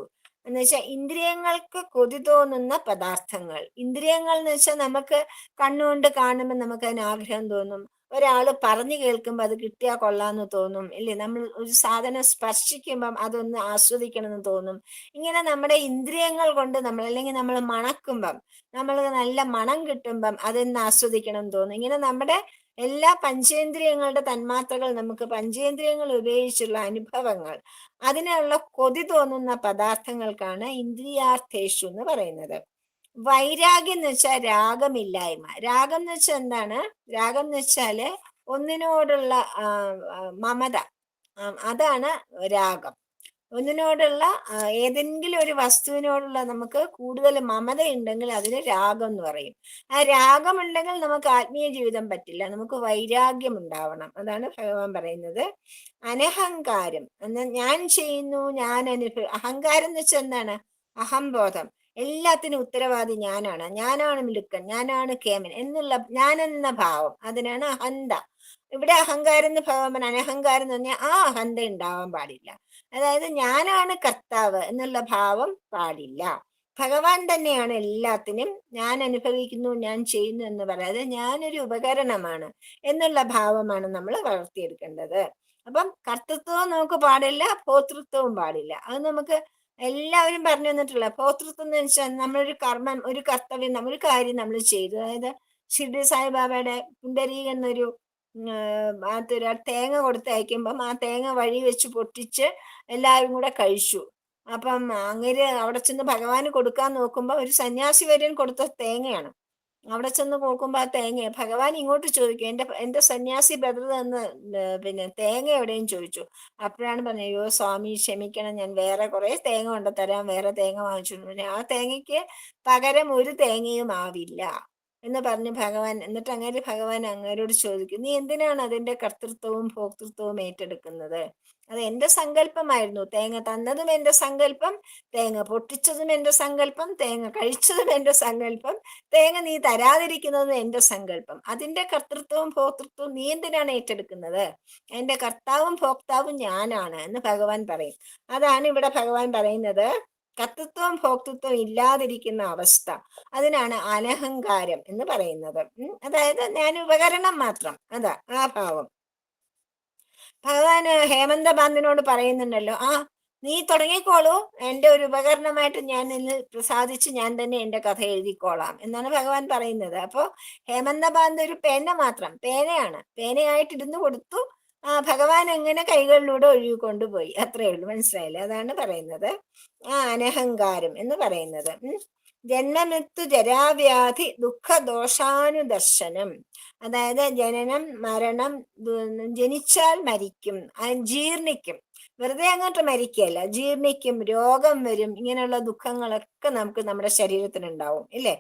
എന്ന് വെച്ചാൽ ഇന്ദ്രിയങ്ങൾക്ക് കൊതി തോന്നുന്ന പദാർത്ഥങ്ങൾ. ഇന്ദ്രിയങ്ങൾ എന്ന് വെച്ചാൽ നമുക്ക് കണ്ണുകൊണ്ട് കാണുമ്പോൾ നമുക്ക് അതിന് ആഗ്രഹം തോന്നും. ഒരാള് പറഞ്ഞു കേൾക്കുമ്പോൾ അത് കിട്ടിയാൽ കൊള്ളാന്ന് തോന്നും, ഇല്ലേ? നമ്മൾ ഒരു സാധനം സ്പർശിക്കുമ്പം അതൊന്ന് ആസ്വദിക്കണം എന്ന് തോന്നും. ഇങ്ങനെ നമ്മുടെ ഇന്ദ്രിയങ്ങൾ കൊണ്ട് നമ്മൾ, അല്ലെങ്കിൽ നമ്മൾ മണക്കുമ്പം, നമ്മൾ നല്ല മണം കിട്ടുമ്പം അതൊന്ന് ആസ്വദിക്കണം എന്ന് തോന്നും. ഇങ്ങനെ നമ്മുടെ എല്ലാ പഞ്ചേന്ദ്രിയങ്ങളുടെ തന്മാത്രകൾ, നമുക്ക് പഞ്ചേന്ദ്രിയങ്ങൾ ഉപയോഗിച്ചുള്ള അനുഭവങ്ങൾ, അതിനുള്ള കൊതി തോന്നുന്ന പദാർത്ഥങ്ങൾക്കാണ് ഇന്ദ്രിയാർത്ഥേഷു എന്ന് പറയുന്നത്. വൈരാഗ്യം എന്ന് വെച്ചാൽ രാഗമില്ലായ്മ. രാഗം എന്ന് വെച്ചാൽ എന്താണ്? രാഗം എന്ന് വെച്ചാല് ഒന്നിനോടുള്ള മമത, അതാണ് രാഗം. ഒന്നിനോടുള്ള ഏതെങ്കിലും ഒരു വസ്തുവിനോടുള്ള നമുക്ക് കൂടുതൽ മമത ഉണ്ടെങ്കിൽ അതിന് രാഗം എന്ന് പറയും. ആ രാഗമുണ്ടെങ്കിൽ നമുക്ക് ആത്മീയ ജീവിതം പറ്റില്ല, നമുക്ക് വൈരാഗ്യം ഉണ്ടാവണം. അതാണ് ഭഗവാൻ പറയുന്നത്. അനഹങ്കാരം എന്ന് ഞാൻ ചെയ്യുന്നു, ഞാൻ അഹങ്കാരം എന്ന് വെച്ചാൽ എന്താണ്? അഹംബോധം. എല്ലാത്തിനും ഉത്തരവാദി ഞാനാണ്, ഞാനാണ് മിടുക്കൻ, ഞാനാണ് കേമൻ എന്നുള്ള ഞാനെന്ന ഭാവം, അതിനാണ് അഹന്ത. ഇവിടെ അഹങ്കാരം എന്ന് ഭഗവാൻ അനഹങ്കാരം എന്ന് പറഞ്ഞാൽ ആ അഹന്ത ഉണ്ടാവാൻ പാടില്ല. അതായത് ഞാനാണ് കർത്താവ് എന്നുള്ള ഭാവം പാടില്ല. ഭഗവാൻ തന്നെയാണ് എല്ലാത്തിനും ഞാൻ അനുഭവിക്കുന്നു, ഞാൻ ചെയ്യുന്നു എന്ന് പറയാതെ ഞാനൊരു ഉപകരണമാണ് എന്നുള്ള ഭാവമാണ് നമ്മൾ വളർത്തിയെടുക്കേണ്ടത്. അപ്പം കർത്തൃത്വവും നമുക്ക് പാടില്ല, ഭോതൃത്വവും പാടില്ല. അത് നമുക്ക് എല്ലാവരും പറഞ്ഞു തന്നിട്ടുള്ള. ഭോതൃത്വം എന്ന് വെച്ചാൽ നമ്മളൊരു കർമ്മം, ഒരു കർത്തവ്യം, ഒരു കാര്യം നമ്മൾ ചെയ്തു. അതായത് ഷിർഡി സായിബാബയുടെ പുണ്ടരീകൻ എന്നൊരു ഒരാൾ തേങ്ങ കൊടുത്തയക്കുമ്പം ആ തേങ്ങ വഴി വെച്ച് പൊട്ടിച്ച് എല്ലാവരും കൂടെ കഴിച്ചു. അപ്പം അങ്ങേര് അവിടെ ചെന്ന് ഭഗവാന് കൊടുക്കാൻ നോക്കുമ്പോൾ ഒരു സന്യാസി വര്യൻ കൊടുത്ത തേങ്ങയാണ്. അവിടെ ചെന്ന് നോക്കുമ്പോ ആ തേങ്ങ ഭഗവാൻ ഇങ്ങോട്ട് ചോദിക്കും, എന്റെ സന്യാസി ബ്രദർ എന്ന് പിന്നെ തേങ്ങ എവിടെയും ചോദിച്ചു. അപ്പോഴാണ് പറഞ്ഞത്, അയ്യോ സ്വാമി ക്ഷമിക്കണം, ഞാൻ വേറെ കുറെ തേങ്ങ കൊണ്ട് തരാം, വേറെ തേങ്ങ വാങ്ങിച്ചു. ആ തേങ്ങയ്ക്ക് പകരം ഒരു തേങ്ങയും ആവില്ല എന്ന് പറഞ്ഞ് ഭഗവാൻ. എന്നിട്ട് അങ്ങനെ ഭഗവാൻ അങ്ങേരോട് ചോദിക്കും, നീ എന്തിനാണ് അതിന്റെ കർത്തൃത്വവും ഭോക്തൃത്വവും ഏറ്റെടുക്കുന്നത്? അത് എന്റെ സങ്കല്പമായിരുന്നു. തേങ്ങ തന്നതും എന്റെ സങ്കല്പം, തേങ്ങ പൊട്ടിച്ചതും എന്റെ സങ്കല്പം, തേങ്ങ കഴിച്ചതും എന്റെ സങ്കല്പം, തേങ്ങ നീ തരാതിരിക്കുന്നതും എന്റെ സങ്കല്പം. അതിന്റെ കർത്തൃത്വവും ഭോക്തൃത്വവും നീ എന്തിനാണ് ഏറ്റെടുക്കുന്നത്? എന്റെ കർത്താവും ഭോക്താവും ഞാനാണ് എന്ന് ഭഗവാൻ പറയും. അതാണ് ഇവിടെ ഭഗവാൻ പറയുന്നത്, കർത്തൃത്വവും ഭോക്തൃത്വവും ഇല്ലാതിരിക്കുന്ന അവസ്ഥ, അതിനാണ് അനഹങ്കാരം എന്ന് പറയുന്നത്. അതായത് ഞാൻ ഉപകരണം മാത്രം, അതാ ആ ഭാവം. ഭഗവാന് ഹേമന്ത ബാന്തിനോട് പറയുന്നുണ്ടല്ലോ, നീ തുടങ്ങിക്കോളൂ, എന്റെ ഒരു ഉപകരണമായിട്ട് ഞാൻ നിന്ന് പ്രസാദിച്ച് ഞാൻ തന്നെ എന്റെ കഥ എഴുതിക്കോളാം എന്നാണ് ഭഗവാൻ പറയുന്നത്. അപ്പോ ഹേമന്ത ബാന്ത് ഒരു പേന മാത്രം, പേനയാണ്, പേനയായിട്ട് ഇരുന്ന് കൊടുത്തു. ഭഗവാൻ എങ്ങനെ കൈകളിലൂടെ ഒഴുകിക്കൊണ്ടുപോയി, അത്രേ ഉള്ളൂ. മനസ്സിലായില്ലേ? അതാണ് പറയുന്നത് അനഹങ്കാരം എന്ന് പറയുന്നത്. ജന്മമൃത്യു ജരാവ്യാധി ദുഃഖ ദോഷാനുദർശനം. അതായത് ജനനം മരണം, ജനിച്ചാൽ മരിക്കും, ജീർണിക്കും, വെറുതെ അങ്ങോട്ട് മരിക്കുകയല്ല, ജീർണിക്കും, രോഗം വരും, ഇങ്ങനെയുള്ള ദുഃഖങ്ങളൊക്കെ നമുക്ക് നമ്മുടെ ശരീരത്തിനുണ്ടാവും, ഇല്ലേ?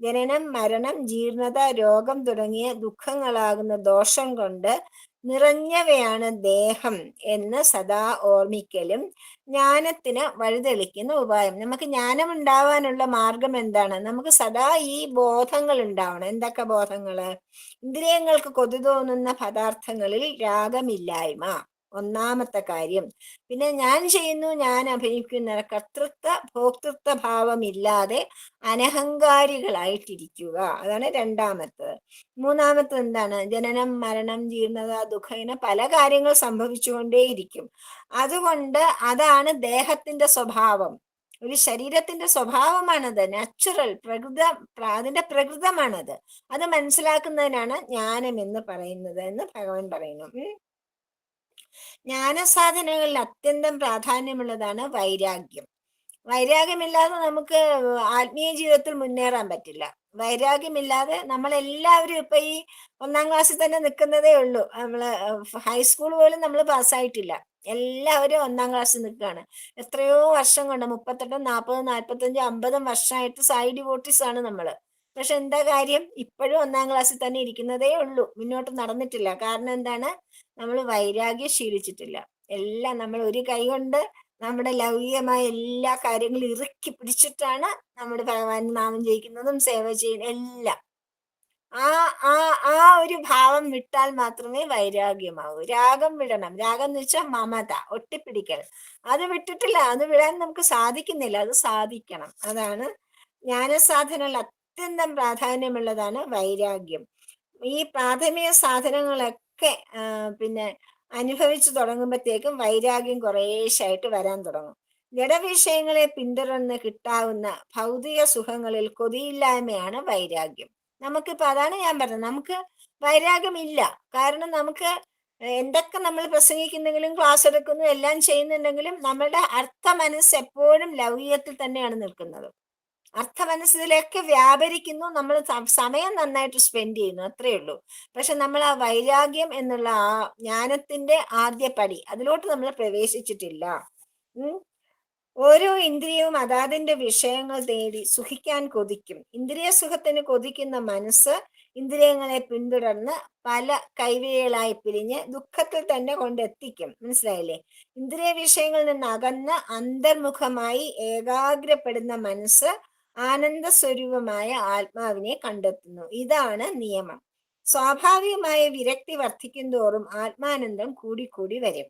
ജനനം മരണം ജീർണത രോഗം തുടങ്ങിയ ദുഃഖങ്ങളാകുന്ന ദോഷം കൊണ്ട് നിറഞ്ഞവയാണ് ദേഹം എന്ന് സദാ ഓർമ്മിക്കലും ജ്ഞാനത്തിന് വഴിതെളിക്കുന്ന ഉപായം. നമുക്ക് ജ്ഞാനം ഉണ്ടാവാനുള്ള മാർഗം എന്താണ്? നമുക്ക് സദാ ഈ ബോധങ്ങൾ ഉണ്ടാവണം. എന്തൊക്കെ ബോധങ്ങള്? ഇന്ദ്രിയങ്ങൾക്ക് കൊതി തോന്നുന്ന പദാർത്ഥങ്ങളിൽ രാഗമില്ലായ്മ, ഒന്നാമത്തെ കാര്യം. പിന്നെ ഞാൻ ചെയ്യുന്നു, ഞാൻ അഭിനയിക്കുന്ന കർത്തൃത്വ ഭോക്തൃത്വ ഭാവമില്ലാതെ അനഹങ്കാരികളായിട്ടിരിക്കുക, അതാണ് രണ്ടാമത്തത്. മൂന്നാമത്തത് എന്താണ്? ജനനം മരണം ജീർണത ദുഃഖം, ഇങ്ങനെ പല കാര്യങ്ങൾ സംഭവിച്ചുകൊണ്ടേയിരിക്കും. അതുകൊണ്ട് അതാണ് ദേഹത്തിന്റെ സ്വഭാവം. ഒരു ശരീരത്തിന്റെ സ്വഭാവമാണത്, നാച്ചുറൽ അതിന്റെ പ്രകൃതമാണത്. അത് മനസ്സിലാക്കുന്നതിനാണ് ജ്ഞാനം എന്ന് പറയുന്നത് എന്ന് ഭഗവാൻ പറയുന്നു. ജ്ഞാനസാധനങ്ങളിൽ അത്യന്തം പ്രാധാന്യമുള്ളതാണ് വൈരാഗ്യം. വൈരാഗ്യമില്ലാതെ നമുക്ക് ആത്മീയ ജീവിതത്തിൽ മുന്നേറാൻ പറ്റില്ല. വൈരാഗ്യമില്ലാതെ നമ്മളെല്ലാവരും ഇപ്പൊ ഈ 1ാം ക്ലാസ്സിൽ തന്നെ നിൽക്കുന്നതേ ഉള്ളൂ. നമ്മള് ഹൈസ്കൂൾ പോലും നമ്മൾ പാസ്സായിട്ടില്ല, എല്ലാവരും 1ാം ക്ലാസ്സിൽ നിൽക്കുകയാണ്. എത്രയോ വർഷം കൊണ്ട് 38, 40, 45, 50 വർഷമായിട്ട് സായി ഡിവോട്ടീസ് ആണ് നമ്മള്. പക്ഷെ എന്താ കാര്യം? ഇപ്പോഴും 1ാം ക്ലാസ്സിൽ തന്നെ ഇരിക്കുന്നതേ ഉള്ളൂ, മുന്നോട്ട് നടന്നിട്ടില്ല. കാരണം എന്താണ്? നമ്മൾ വൈരാഗ്യം ശീലിച്ചിട്ടില്ല. എല്ലാം നമ്മൾ ഒരു കൈ കൊണ്ട് നമ്മുടെ ലൗകികമായ എല്ലാ കാര്യങ്ങളും ഇറുക്കി പിടിച്ചിട്ടാണ് നമ്മുടെ ഭഗവാൻ നാമം ജയിക്കുന്നതും സേവ ചെയ്യുന്ന എല്ലാം. ആ ആ ആ ഒരു ഭാവം വിട്ടാൽ മാത്രമേ വൈരാഗ്യമാവൂ. രാഗം വിടണം. രാഗം എന്ന് വെച്ചാൽ മമത, ഒട്ടിപ്പിടിക്കൽ. അത് വിട്ടിട്ടില്ല, അത് വിടാൻ നമുക്ക് സാധിക്കുന്നില്ല, അത് സാധിക്കണം. അതാണ് ജ്ഞാനസാധനങ്ങളിൽ അത്യന്തം പ്രാധാന്യമുള്ളതാണ് വൈരാഗ്യം. ഈ പ്രാഥമിക സാധനങ്ങളൊക്കെ പിന്നെ അനുഭവിച്ചു തുടങ്ങുമ്പോഴത്തേക്കും വൈരാഗ്യം കുറേശ്ശായിട്ട് വരാൻ തുടങ്ങും. ജഡവിഷയങ്ങളെ പിന്തുടർന്ന് കിട്ടാവുന്ന ഭൗതിക സുഖങ്ങളിൽ കൊതിയില്ലായ്മയാണ് വൈരാഗ്യം. നമുക്കിപ്പോ അതാണ് ഞാൻ പറഞ്ഞത്, നമുക്ക് വൈരാഗ്യമില്ല. കാരണം നമുക്ക് എന്തൊക്കെ നമ്മൾ പ്രസംഗിക്കുന്നെങ്കിലും ക്ലാസ് എടുക്കുന്നു എല്ലാം ചെയ്യുന്നുണ്ടെങ്കിലും നമ്മുടെ അർത്ഥ മനസ്സ് എപ്പോഴും ലൗകികത്തിൽ തന്നെയാണ് നിൽക്കുന്നത്. അർത്ഥ മനസ്സിലൊക്കെ വ്യാപരിക്കുന്നു. നമ്മൾ സമയം നന്നായിട്ട് സ്പെൻഡ് ചെയ്യുന്നു, അത്രയേ ഉള്ളൂ. പക്ഷെ നമ്മൾ ആ വൈരാഗ്യം എന്നുള്ള ആ ജ്ഞാനത്തിന്റെ ആദ്യ പടി അതിലോട്ട് നമ്മൾ പ്രവേശിച്ചിട്ടില്ല. ഓരോ ഇന്ദ്രിയവും അതാതിന്റെ വിഷയങ്ങൾ തേടി സുഖിക്കാൻ കൊതിക്കും. ഇന്ദ്രിയ സുഖത്തിന് കൊതിക്കുന്ന മനസ്സ് ഇന്ദ്രിയങ്ങളെ പിന്തുടർന്ന് പല കൈവേളായി പിരിഞ്ഞ് ദുഃഖത്തിൽ തന്നെ കൊണ്ടെത്തിക്കും. മനസ്സിലായില്ലേ? ഇന്ദ്രിയ വിഷയങ്ങളിൽ നിന്ന് അകന്ന് അന്തർമുഖമായി ഏകാഗ്രപ്പെടുന്ന മനസ്സ് ആനന്ദ സ്വരൂപമായ ആത്മാവിനെ കണ്ടെത്തുന്നു. ഇതാണ് നിയമം. സ്വാഭാവികമായ വിരക്തി വർദ്ധിക്കും തോറും ആത്മാനന്ദം കൂടിക്കൂടി വരും.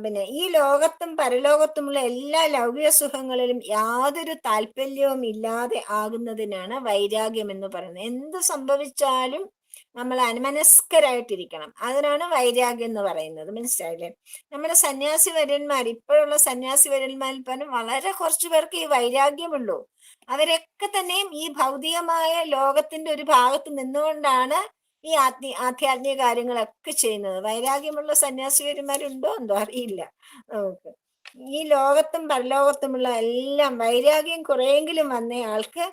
പിന്നെ ഈ ലോകത്തും പരലോകത്തുമുള്ള എല്ലാ ലൗകിക സുഖങ്ങളിലും യാതൊരു താല്പര്യവും ഇല്ലാതെ ആകുന്നതിനാണ് വൈരാഗ്യം എന്ന് പറയുന്നത്. എന്ത് സംഭവിച്ചാലും നമ്മൾ അനുമനസ്കരായിട്ടിരിക്കണം, അതിനാണ് വൈരാഗ്യം എന്ന് പറയുന്നത്. മനസ്സിലായില്ലേ? നമ്മുടെ സന്യാസി വര്യന്മാർ, ഇപ്പോഴുള്ള സന്യാസി വര്യന്മാരിൽ പോലും വളരെ കുറച്ചു പേർക്ക് ഈ വൈരാഗ്യമുള്ളൂ. അവരൊക്കെ തന്നെയും ഈ ഭൗതികമായ ലോകത്തിന്റെ ഒരു ഭാഗത്ത് നിന്നുകൊണ്ടാണ് ഈ ആധ്യാത്മിക കാര്യങ്ങളൊക്കെ ചെയ്യുന്നത്. വൈരാഗ്യമുള്ള സന്യാസിമാരുണ്ടോ എന്തോ അറിയില്ല നമുക്ക്. ഈ ലോകത്തും പരലോകത്തുമുള്ള എല്ലാം വൈരാഗ്യം കുറെയെങ്കിലും വന്ന ആൾക്ക്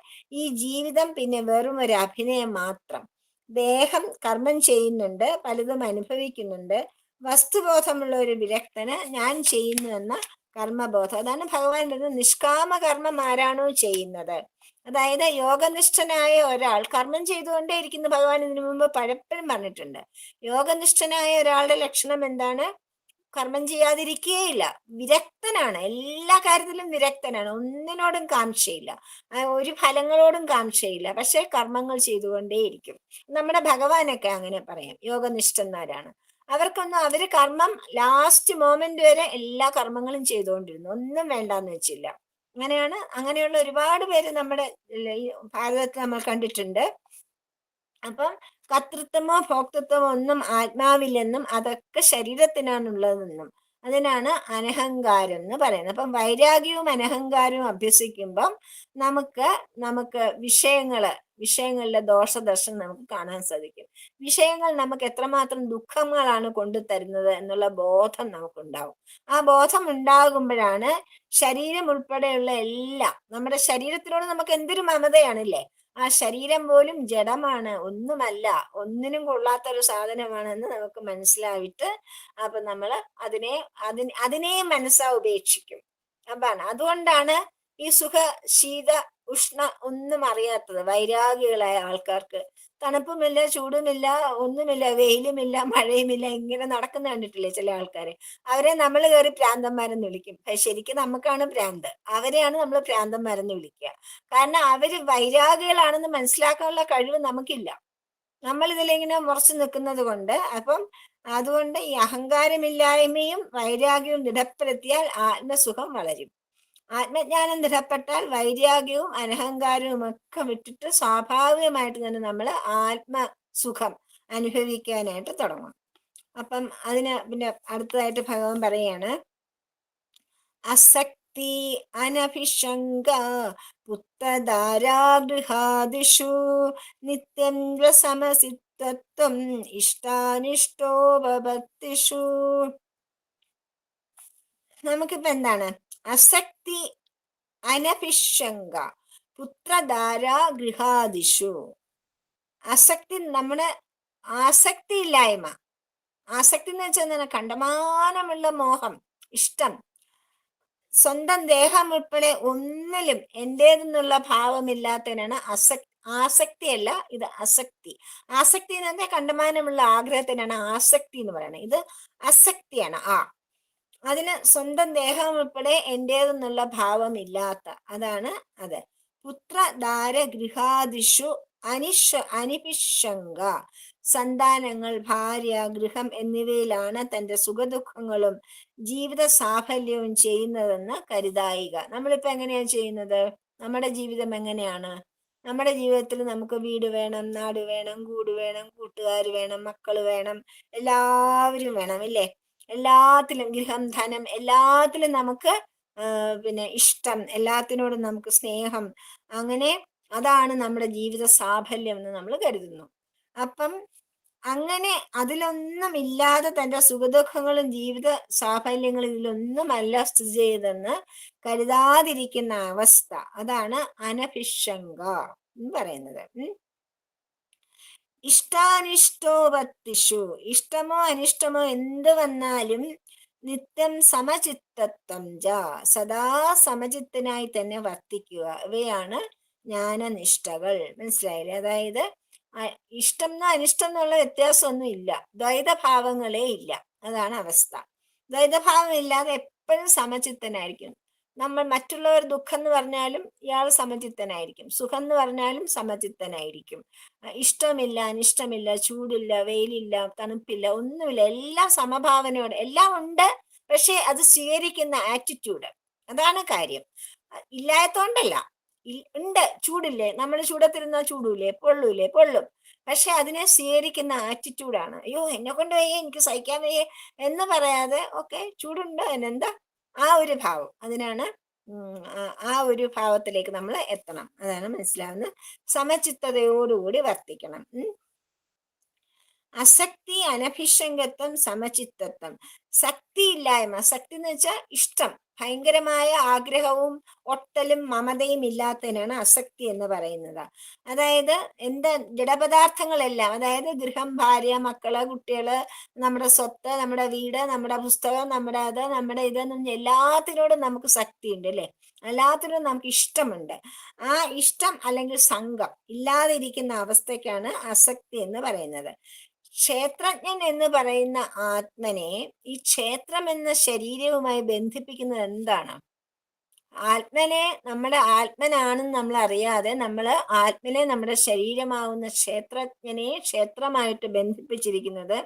ഈ ജീവിതം പിന്നെ വെറും ഒരു അഭിനയം മാത്രം. ദേഹം കർമ്മം ചെയ്യുന്നുണ്ട്, പലതും അനുഭവിക്കുന്നുണ്ട്. വസ്തുബോധമുള്ള ഒരു വിരക്തന് ഞാൻ ചെയ്യുന്നു എന്ന കർമ്മബോധം. അതാണ് ഭഗവാൻ പറയുന്നത്, നിഷ്കാമ കർമ്മം ആരാണോ ചെയ്യുന്നത്, അതായത് യോഗനിഷ്ഠനായ ഒരാൾ കർമ്മം ചെയ്തുകൊണ്ടേ ഇരിക്കുന്ന. ഭഗവാൻ ഇതിനു മുമ്പ് പലപ്പോഴും പറഞ്ഞിട്ടുണ്ട്. യോഗനിഷ്ഠനായ ഒരാളുടെ ലക്ഷണം എന്താണ്? കർമ്മം ചെയ്യാതിരിക്കുകയില്ല. വിരക്തനാണ്, എല്ലാ കാര്യത്തിലും വിരക്തനാണ്, ഒന്നിനോടും കാംക്ഷയില്ല, ഒരു ഫലങ്ങളോടും കാംക്ഷയില്ല, പക്ഷെ കർമ്മങ്ങൾ ചെയ്തുകൊണ്ടേയിരിക്കും. നമ്മുടെ ഭഗവാനൊക്കെ അങ്ങനെ പറയാം, യോഗനിഷ്ഠന്മാരാണ്. അവർക്കൊന്നും അവര് കർമ്മം ലാസ്റ്റ് മോമെന്റ് വരെ എല്ലാ കർമ്മങ്ങളും ചെയ്തുകൊണ്ടിരുന്നു, ഒന്നും വേണ്ടാന്ന് വെച്ചില്ല. അങ്ങനെയുള്ള ഒരുപാട് പേര് നമ്മുടെ ഭാരതത്തിൽ നമ്മൾ കണ്ടിട്ടുണ്ട്. അപ്പം കർത്തൃത്വമോ ഭോക്തൃത്വമോ ഒന്നും ആത്മാവില്ലെന്നും അതൊക്കെ ശരീരത്തിനാണുള്ളതെന്നും അതിനാണ് അനഹങ്കാരം എന്ന് പറയുന്നത്. അപ്പം വൈരാഗ്യവും അനഹങ്കാരവും അഭ്യസിക്കുമ്പം നമുക്ക് വിഷയങ്ങളുടെ ദോഷദർശനം നമുക്ക് കാണാൻ സാധിക്കും. വിഷയങ്ങൾ നമുക്ക് എത്രമാത്രം ദുഃഖങ്ങളാണ് കൊണ്ടു തരുന്നത് എന്നുള്ള ബോധം നമുക്കുണ്ടാവും. ആ ബോധം ഉണ്ടാകുമ്പോഴാണ് ശരീരം ഉൾപ്പെടെയുള്ള എല്ലാം, നമ്മുടെ ശരീരത്തിനോട് നമുക്ക് എന്തൊരു മമതയാണില്ലേ, ആ ശരീരം പോലും ജഡമാണ്, ഒന്നുമല്ല, ഒന്നിനും കൊള്ളാത്തൊരു സാധനമാണെന്ന് നമുക്ക് മനസ്സിലായിട്ട് അപ്പൊ നമ്മൾ അതിനെ മനസ്സാ ഉപേക്ഷിക്കും. അതുകൊണ്ടാണ് ഈ സുഖ ശീത ഉഷ്ണ ഒന്നും അറിയാത്തത് വൈരാഗികളായ ആൾക്കാർക്ക്. തണുപ്പുമില്ല, ചൂടുമില്ല, ഒന്നുമില്ല, വെയിലുമില്ല, മഴയുമില്ല, ഇങ്ങനെ നടക്കുന്ന കണ്ടിട്ടില്ലേ ചില ആൾക്കാരെ? അവരെ നമ്മൾ കയറി പ്രാന്തന്മാരെന്ന് വിളിക്കും. ശരിക്കും നമുക്കാണ് ഭ്രാന്ത്, അവരെയാണ് നമ്മൾ ഭ്രാന്തന്മാരെന്ന് വിളിക്കുക. കാരണം അവര് വൈരാഗികളാണെന്ന് മനസ്സിലാക്കാനുള്ള കഴിവ് നമുക്കില്ല. നമ്മൾ ഇതിലിങ്ങനെ മുറച്ചു നിൽക്കുന്നത് കൊണ്ട്. അതുകൊണ്ട് ഈ അഹങ്കാരമില്ലായ്മയും വൈരാഗ്യവും ദൃഢപ്പെടുത്തിയാൽ ആത്മസുഖം വളരും. ആത്മജ്ഞാനം ദൃഢപ്പെട്ടാൽ വൈരാഗ്യവും അനഹങ്കാരവും ഒക്കെ വിട്ടിട്ട് സ്വാഭാവികമായിട്ട് തന്നെ നമ്മൾ ആത്മസുഖം അനുഭവിക്കാനായിട്ട് തുടങ്ങും. അതിന് പിന്നെ അടുത്തതായിട്ട് ഭഗവാൻ പറയാണ്, അസക്തി അനഭിഷംഗ പുത്രധാരാഗൃഹാദിഷു നിത്യം സമസിത്വം ഇഷ്ടാനിഷ്ടോപഭക്തിഷു. നമുക്കിപ്പോ എന്താണ് അസക്തി അനഭിഷംഗ പുത്രധാരാ ഗൃഹാദിഷു? അസക്തി, നമ്മുടെ ആസക്തി ഇല്ലായ്മ. ആസക്തി എന്ന് വെച്ചാൽ കണ്ടമാനമുള്ള മോഹം, ഇഷ്ടം, സ്വന്തം ദേഹം ഉൾപ്പെടെ ഒന്നിലും എന്റേതെന്നുള്ള ഭാവമില്ലാത്തതിനാണ് ആസക്തിയല്ല, ഇത് അസക്തി. ആസക്തി എന്ന് പറഞ്ഞാൽ കണ്ടമാനമുള്ള ആഗ്രഹത്തിനാണ് ആസക്തി എന്ന് പറയുന്നത്. ഇത് അസക്തിയാണ്. അതിന് സ്വന്തം ദേഹം ഉൾപ്പെടെ എന്റേതെന്നുള്ള ഭാവമില്ലാത്ത, അതാണ് അത്. പുത്രധാര ഗൃഹാദിഷു അനിപിഷംഗ. സന്താനങ്ങൾ, ഭാര്യ, ഗൃഹം എന്നിവയിലാണ് തന്റെ സുഖദുഃഖങ്ങളും ജീവിത സാഫല്യവും ചെയ്യുന്നതെന്ന് കരുതായിക. നമ്മളിപ്പോ എങ്ങനെയാണ് ചെയ്യുന്നത്? നമ്മുടെ ജീവിതം എങ്ങനെയാണ്? നമ്മുടെ ജീവിതത്തിൽ നമുക്ക് വീട് വേണം, നാട് വേണം, കൂട് വേണം, കൂട്ടുകാർ വേണം, മക്കൾ വേണം, എല്ലാവരും വേണം, ഇല്ലേ? എല്ലാത്തിലും, ഗൃഹം, ധനം, എല്ലാത്തിലും നമുക്ക് പിന്നെ ഇഷ്ടം, എല്ലാത്തിനോടും നമുക്ക് സ്നേഹം, അങ്ങനെ അതാണ് നമ്മുടെ ജീവിത സാഫല്യം എന്ന് നമ്മൾ കരുതുന്നു. അങ്ങനെ അതിലൊന്നും ഇല്ലാതെ തന്റെ സുഖദുഃഖങ്ങളും ജീവിത സാഫല്യങ്ങളും ഇതിലൊന്നുമല്ല സ്ഥിതി ചെയ്തെന്ന് കരുതാതിരിക്കുന്ന അവസ്ഥ, അതാണ് അനഭിഷങ്ക എന്ന് പറയുന്നത്. ഇഷ്ടാനിഷ്ടോപത്തിഷു, ഇഷ്ടമോ അനിഷ്ടമോ എന്ത് വന്നാലും നിത്യം സമചിത്തത്വം സദാ സമചിത്തനായി തന്നെ വർത്തിക്കുക. ഇവയാണ് ജ്ഞാനനിഷ്ഠകൾ. മനസ്സിലായില്ലേ? അതായത് ഇഷ്ടം എന്നോ അനിഷ്ടം എന്നുള്ള വ്യത്യാസമൊന്നും ഇല്ല, ദ്വൈതഭാവങ്ങളേ ഇല്ല. അതാണ് അവസ്ഥ. ദ്വൈതഭാവം ഇല്ലാതെ എപ്പോഴും സമചിത്തനായിരിക്കും. നമ്മൾ മറ്റുള്ളവർ ദുഃഖം എന്ന് പറഞ്ഞാലും ഇയാൾ സമചിത്തനായിരിക്കും, സുഖം എന്ന് പറഞ്ഞാലും സമചിത്തനായിരിക്കും. ഇഷ്ടമില്ല അനിഷ്ടമില്ല, ചൂടില്ല വെയിലില്ല തണുപ്പില്ല, ഒന്നുമില്ല, എല്ലാം സമഭാവനയോടെ എല്ലാം ഉണ്ട്. പക്ഷെ അത് സ്വീകരിക്കുന്ന ആറ്റിറ്റ്യൂഡ്, അതാണ് കാര്യം. ഇല്ലാത്തതുകൊണ്ടല്ല, ഉണ്ട്. ചൂടില്ലേ, നമ്മൾ ചൂടത്തിരുന്ന ചൂടൂലേ, പൊള്ളൂലേ, പൊള്ളും. പക്ഷെ അതിനെ സ്വീകരിക്കുന്ന ആറ്റിറ്റ്യൂഡാണ്. അയ്യോ എന്നെ കൊണ്ട് വയ്യേ, എനിക്ക് സഹിക്കാൻ വയ്യേ എന്ന് പറയാതെ ഓക്കെ ചൂടുണ്ട് എന്നെന്താ, ആ ഒരു ഭാവം, അതിനാണ് ആ ഒരു ഭാവത്തിലേക്ക് നമ്മൾ എത്തണം. അതാണ് മനസ്സിലാവുന്നത്. സമചിത്തതയോടുകൂടി വർത്തിക്കണം. അസക്തി, അനഭിഷംഗത്വം, സമചിത്തത്വം. ശക്തി ഇല്ലായ്മ, ശക്തി എന്ന് വെച്ചാൽ ഇഷ്ടം, ഭയങ്കരമായ ആഗ്രഹവും ഒട്ടലും മമതയും ഇല്ലാത്തതിനാണ് അസക്തി എന്ന് പറയുന്നത്. അതായത് എന്താ, ജഡപദാർത്ഥങ്ങളെല്ലാം, അതായത് ഗൃഹം, ഭാര്യ, മക്കള്, കുട്ടികള്, നമ്മുടെ സ്വത്ത്, നമ്മുടെ വീട്, നമ്മുടെ പുസ്തകം, നമ്മുടെ അത്, നമ്മുടെ ഇതെന്നും എല്ലാത്തിനോടും നമുക്ക് ശക്തി ഉണ്ട് അല്ലെ, എല്ലാത്തിനും നമുക്ക് ഇഷ്ടമുണ്ട്. ആ ഇഷ്ടം അല്ലെങ്കിൽ സംഘം ഇല്ലാതിരിക്കുന്ന അവസ്ഥയ്ക്കാണ് അസക്തി എന്ന് പറയുന്നത്. ക്ഷേത്രജ്ഞൻ എന്ന് പറയുന്ന ആത്മനെ ഈ ക്ഷേത്രം എന്ന ശരീരവുമായി ബന്ധിപ്പിക്കുന്നത് എന്താണ്? ആത്മനെ നമ്മുടെ ആത്മനാണെന്ന് നമ്മൾ അറിയാതെ നമ്മൾ ആത്മനെ നമ്മുടെ ശരീരമാവുന്ന ക്ഷേത്രജ്ഞനെ ക്ഷേത്രമായിട്ട് ബന്ധിപ്പിച്ചിരിക്കുന്നത്